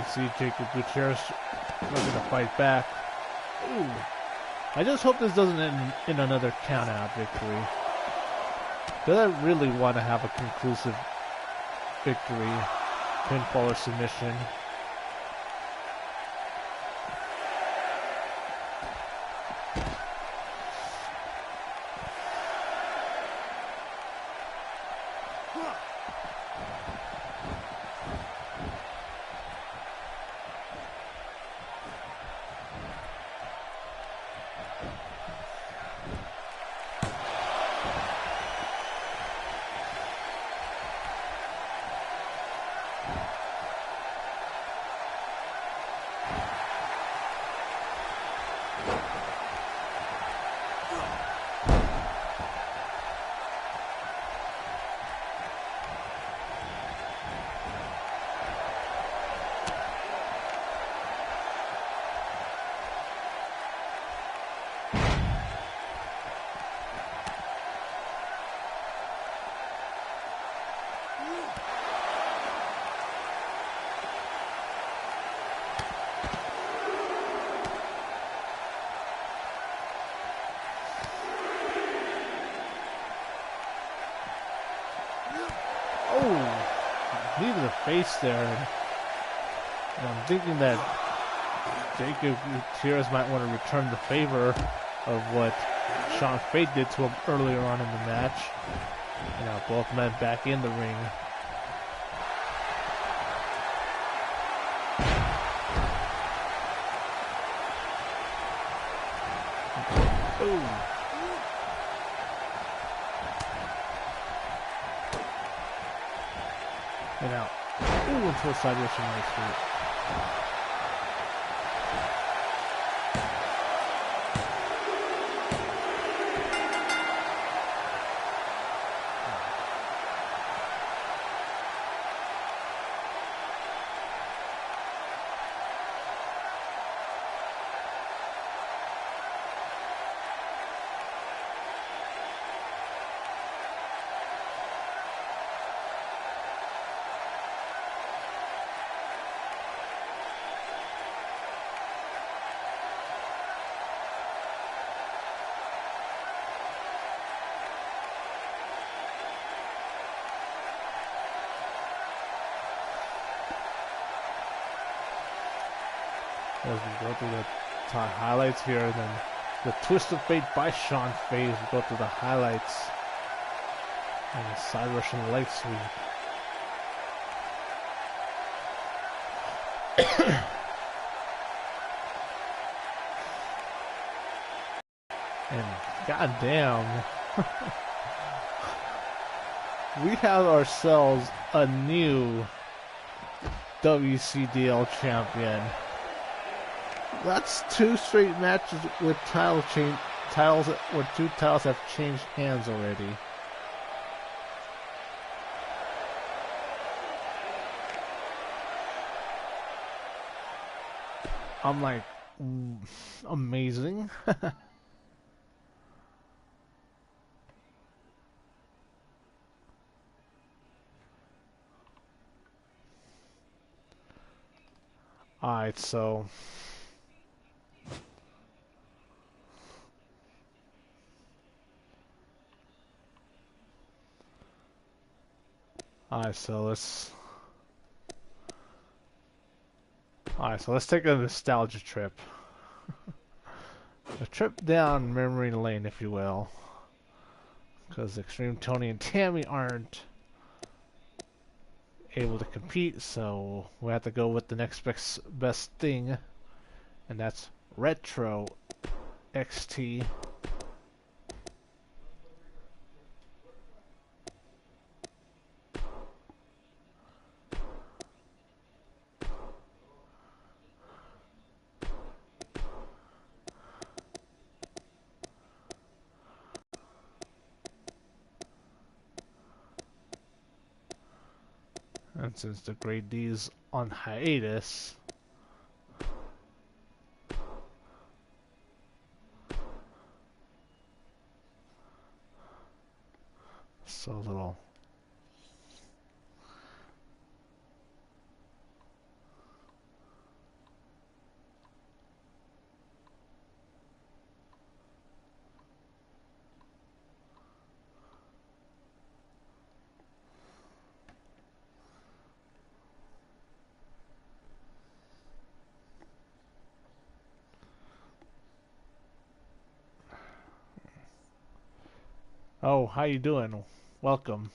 see Jacob Gutierrez looking to fight back. Ooh. I just hope this doesn't end in another count-out victory. Because I really want to have a conclusive victory, pinfall or submission. Knee to the face there. And I'm thinking that Jacob Gutierrez might want to return the favor of what Sean Fate did to him earlier on in the match. And now both men back in the ring. Ooh. And out. Ooh, into a side Russian leg sweep. As we go through the highlights here, and then the twist of fate by Sean Fate as we go through the highlights. And the side Russian leg sweep. And goddamn, we have ourselves a new WCDL champion. That's 2 straight matches with titles where 2 titles have changed hands already. I'm like, amazing. Alright, so let's take a nostalgia trip. A trip down memory lane, if you will. Because XtremeTony and Tammy aren't able to compete, so we have to go with the next best thing, and that's Retro XT. And since the Grade D's on hiatus, so a little Oh, how you doing? Welcome.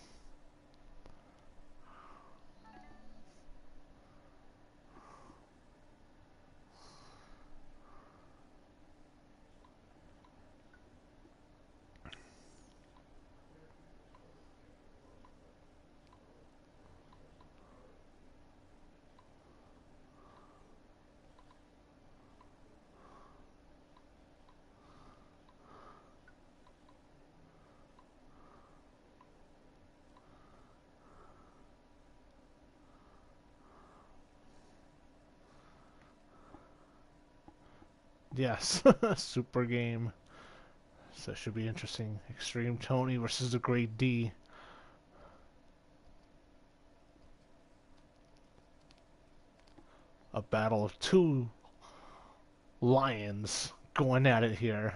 Yes, super game. So it should be interesting. XtremeTony versus the Great D. A battle of two lions going at it here.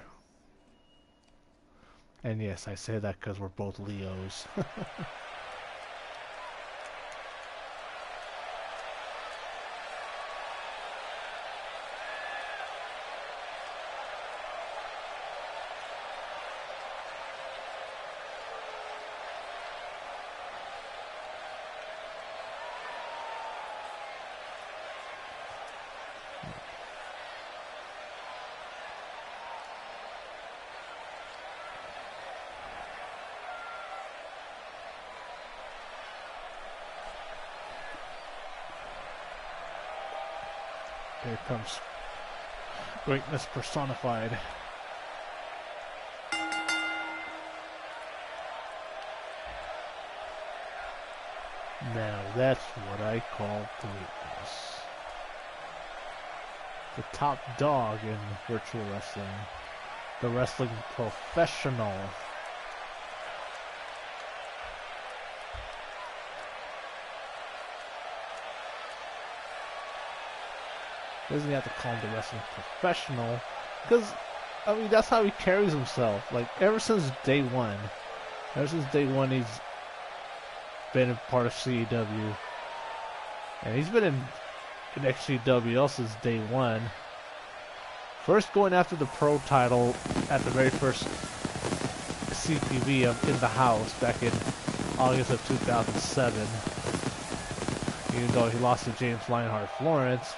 And yes, I say that because we're both Leos. Here comes greatness personified. Now that's what I call greatness. The top dog in virtual wrestling. The wrestling professional. Doesn't have to call him the wrestling professional, because I mean that's how he carries himself. Like ever since day one, he's been a part of CAW, and he's been in XGWL since day one. First going after the pro title at the very first CPV of In the House back in August of 2007. Even though he lost to James Lionheart Florence.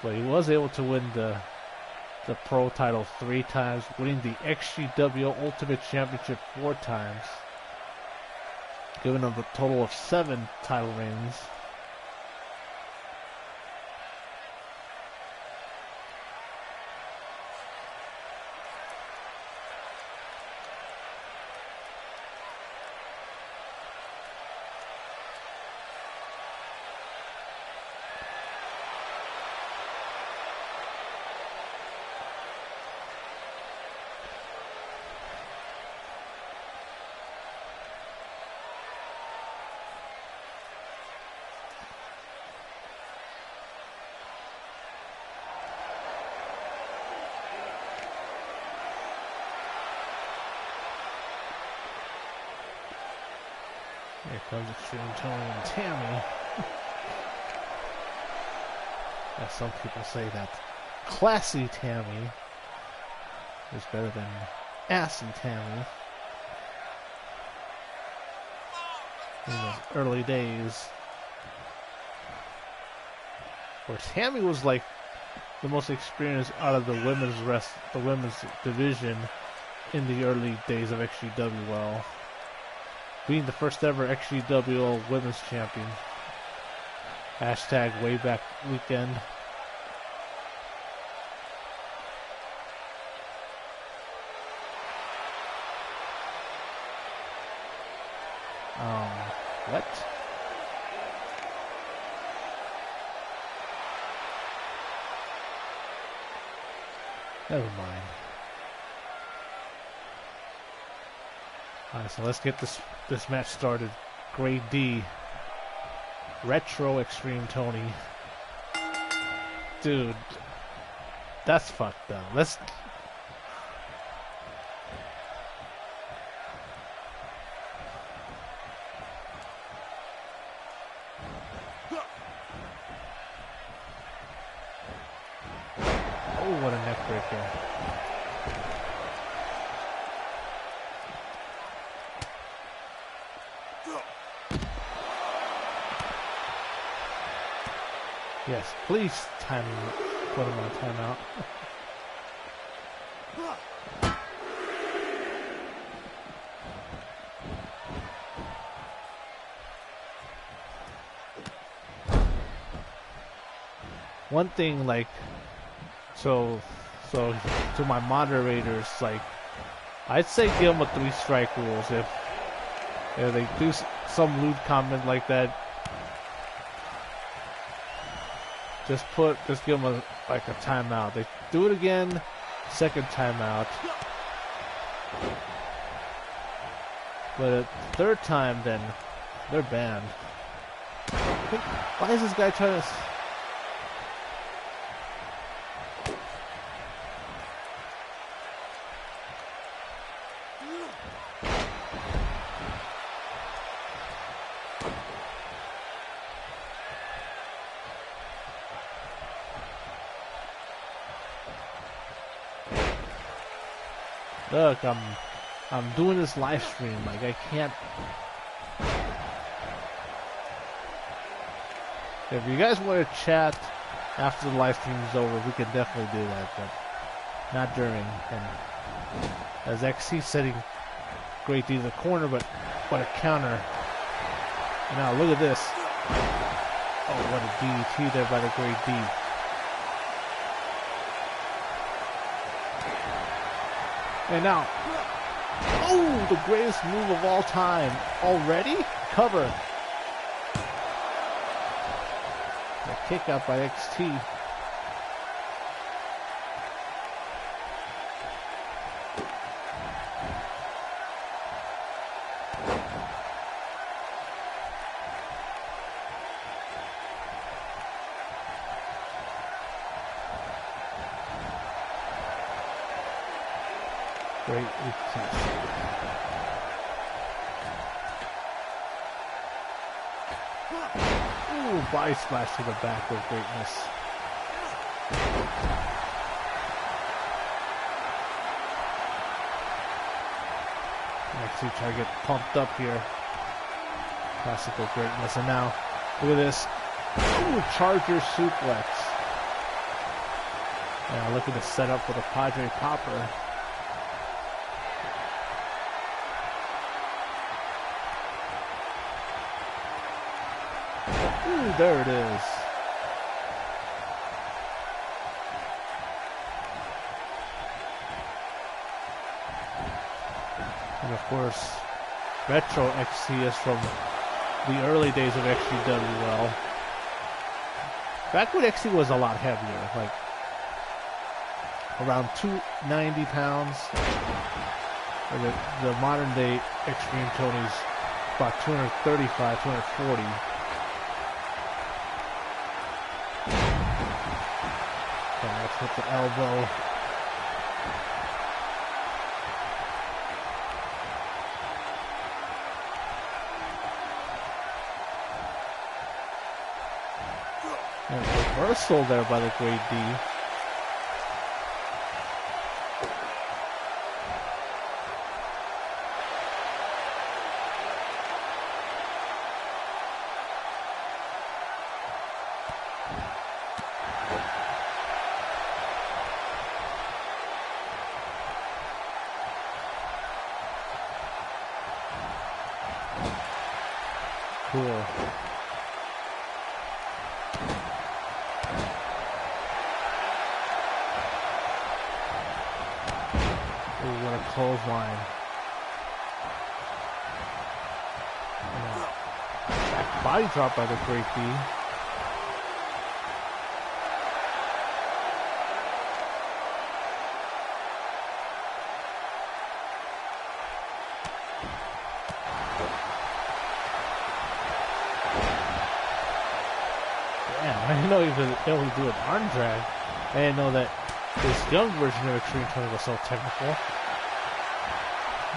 But he was able to win the pro title 3 times, winning the XGWL Ultimate Championship 4 times, giving him a total of 7 title reigns. Here comes XtremeTony and Tammy. As some people say that classy Tammy is better than assy Tammy. In those early days, where Tammy was like the most experienced out of the women's division in the early days of XGWL. Being the first ever XGWL Women's Champion. Hashtag way back weekend. What? Never mind. Alright, so let's get this match started. Grade D. Retro XtremeTony. Dude. That's fucked up. Let's... Oh, what a neck breaker. Yes, please put him on timeout. One thing, like, so to my moderators, like, I'd say give them a 3-strike rules. If they do some lewd comment like that, just give them a timeout. They do it again, second timeout. But a third time, then they're banned. Why is this guy trying to? Look, I'm doing this live stream. Like, I can't. If you guys want to chat after the live stream is over, we can definitely do that, but not during. And as XC setting Great D to the corner, but what a counter! And now look at this. Oh, what a DDT there by the Great D. And now, oh, the greatest move of all time. Already? Cover. The kick out by XT. Great success. Ooh, body splash to the back of greatness. Actually try to get pumped up here. Classical greatness. And now, look at this. Ooh, Charger suplex. Now look at the setup for the Padre Popper. Ooh, there it is. And of course, Retro XC is from the early days of XGWL. Back when XC was a lot heavier, like around 290 pounds. The modern day XtremeTony's about 235, 240. With the elbow. And reversal there by the Great D. Cool. Ooh, what a clothesline. Back body drop by the Great D. I didn't know he was able to do an arm drag. I didn't know that this young version of XtremeTony was so technical.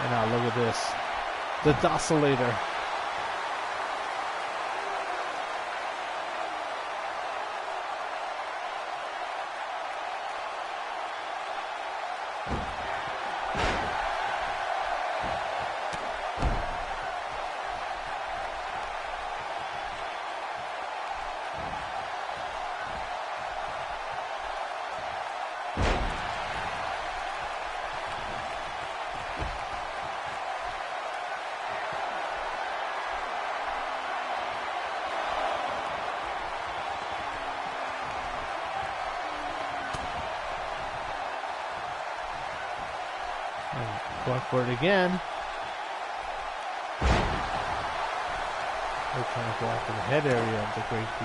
And now look at this. The Docillator. And going for it again. They're trying to go after the head area of the Great D.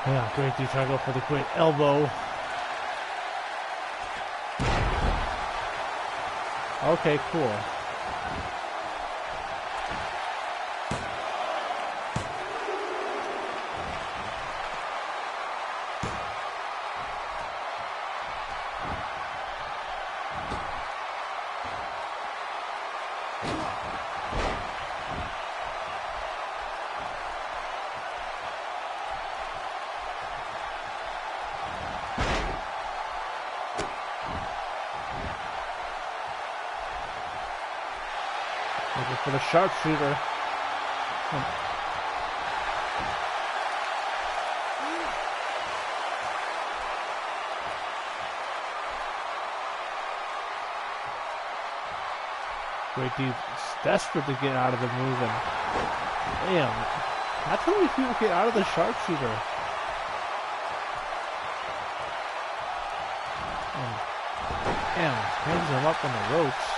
Yeah, Great D trying to go for the great elbow. Okay, cool. Looking for the sharpshooter. Great D desperate to get out of the move, and damn, not too many people get out of the sharpshooter. Damn, hangs him up on the ropes.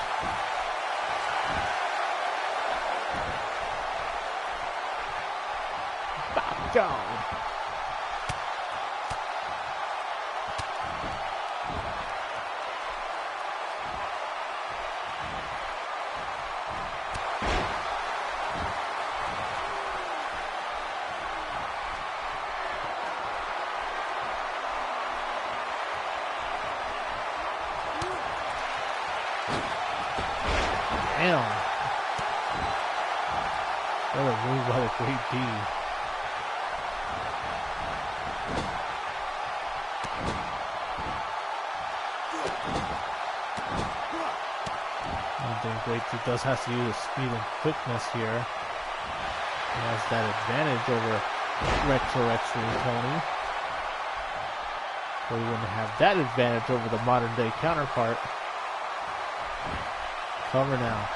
Down. Damn. What a move by the Great D. Great D does have to use his speed and quickness here. He has that advantage over Rex or XtremeTony. But he wouldn't have that advantage over the modern day counterpart. Cover now.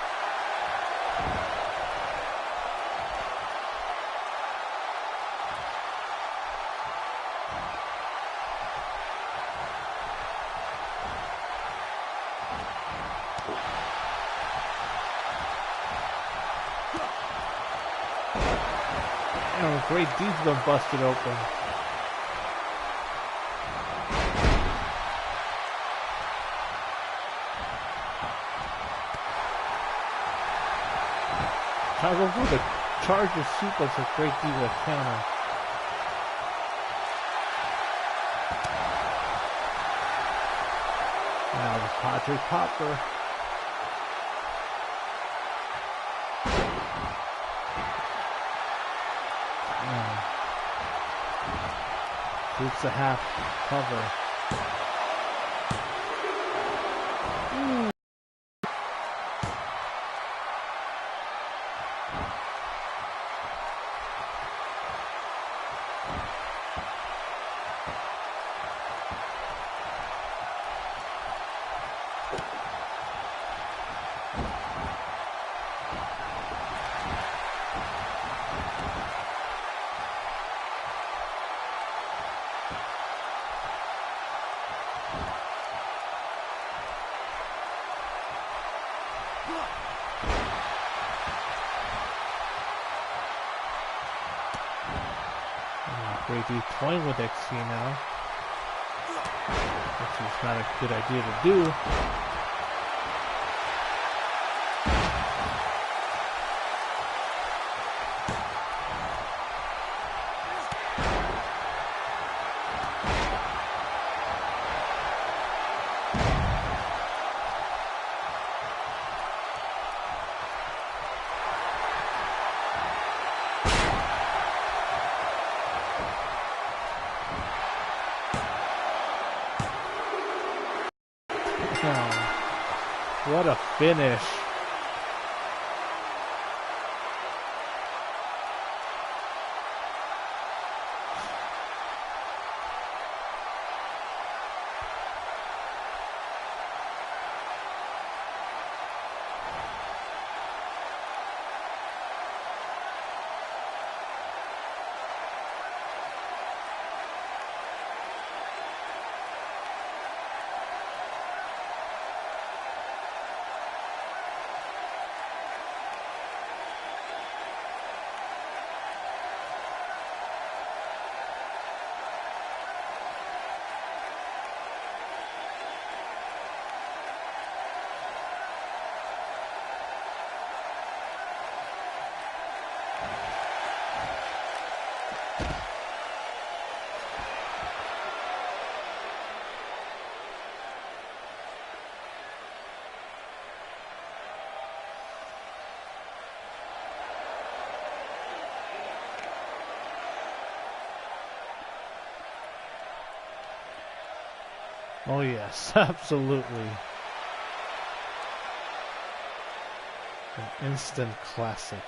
Great D's been busted open. Trying to go for the charger suplex of Great D with a counter. Now the Padre Popper. It's a half cover. Great D toying with XC now, which is not a good idea to do. What a finish. Oh yes, absolutely. An instant classic.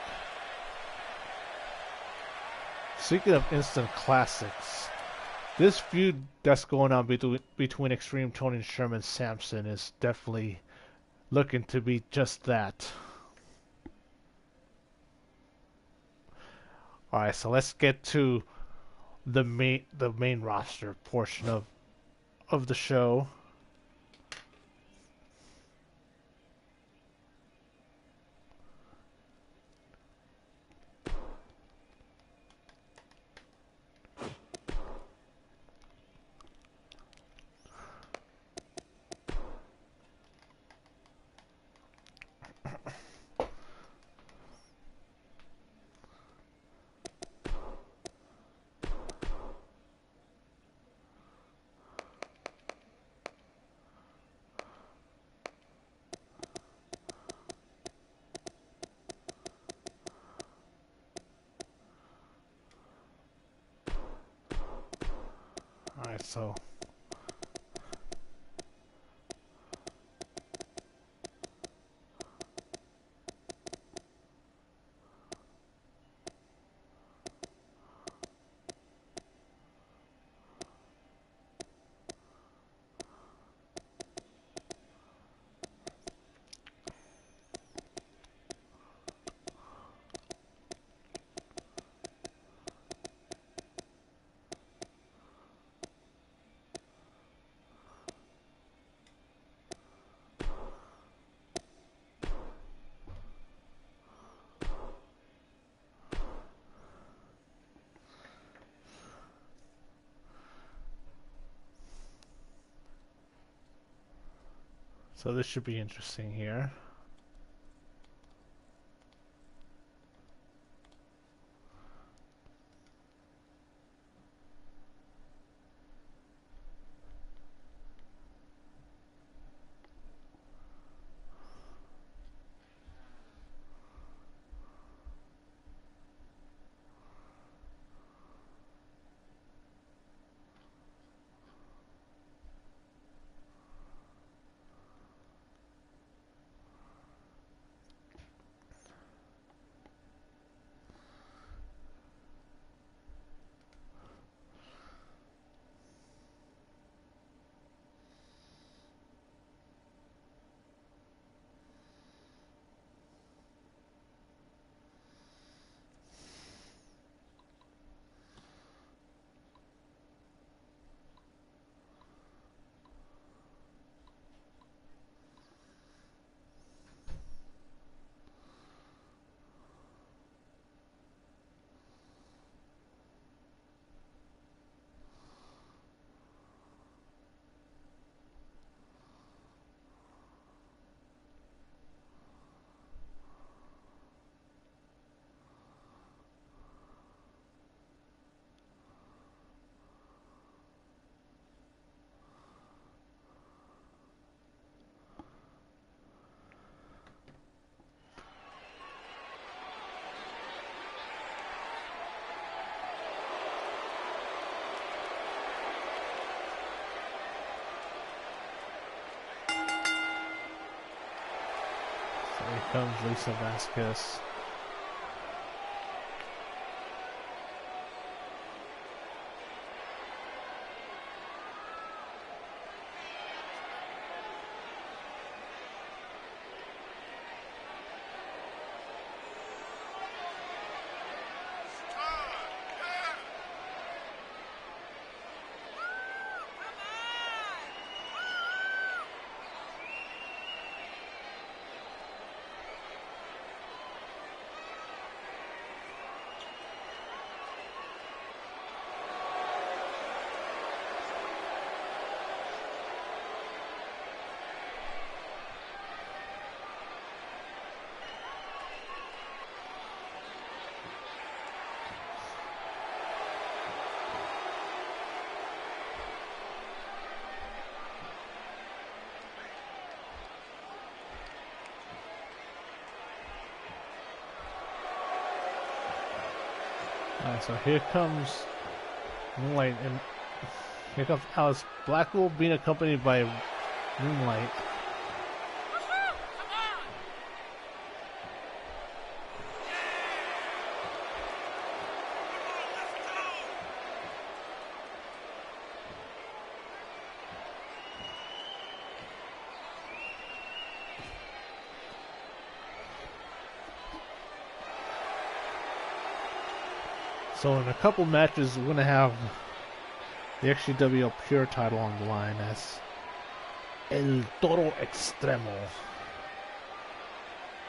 Speaking of instant classics, this feud that's going on between XtremeTony and Sherman Sampson is definitely looking to be just that. Alright, so let's get to the main roster portion of the show. Alright, so this should be interesting here. Here comes Lisa Vasquez. Alright, so here comes Moonlight, and here comes Alice Blackwell being accompanied by Moonlight. So in a couple matches, we're going to have the XGWL Pure title on the line as El Toro Extremo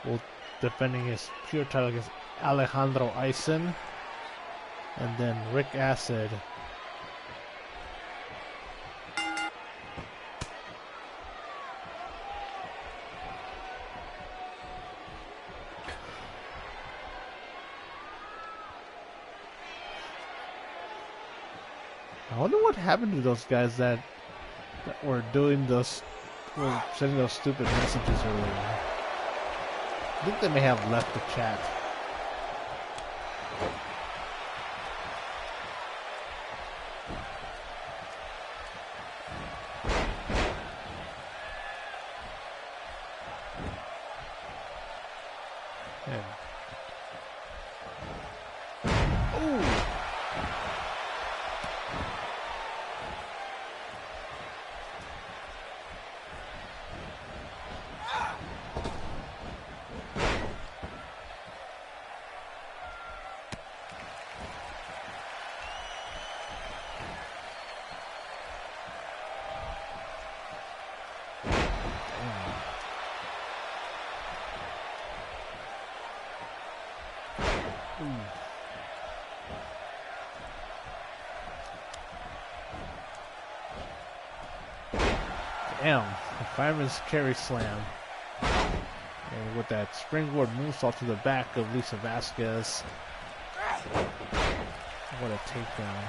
will defending his Pure title against Alejandro Eisen, and then Rick Acid I wonder what happened to those guys that were doing those, were sending those stupid messages earlier. I think they may have left the chat. Yeah. Damn, the fireman's carry slam. And with that springboard moonsault to the back of Lisa Vasquez. What a takedown.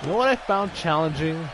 You know what I found challenging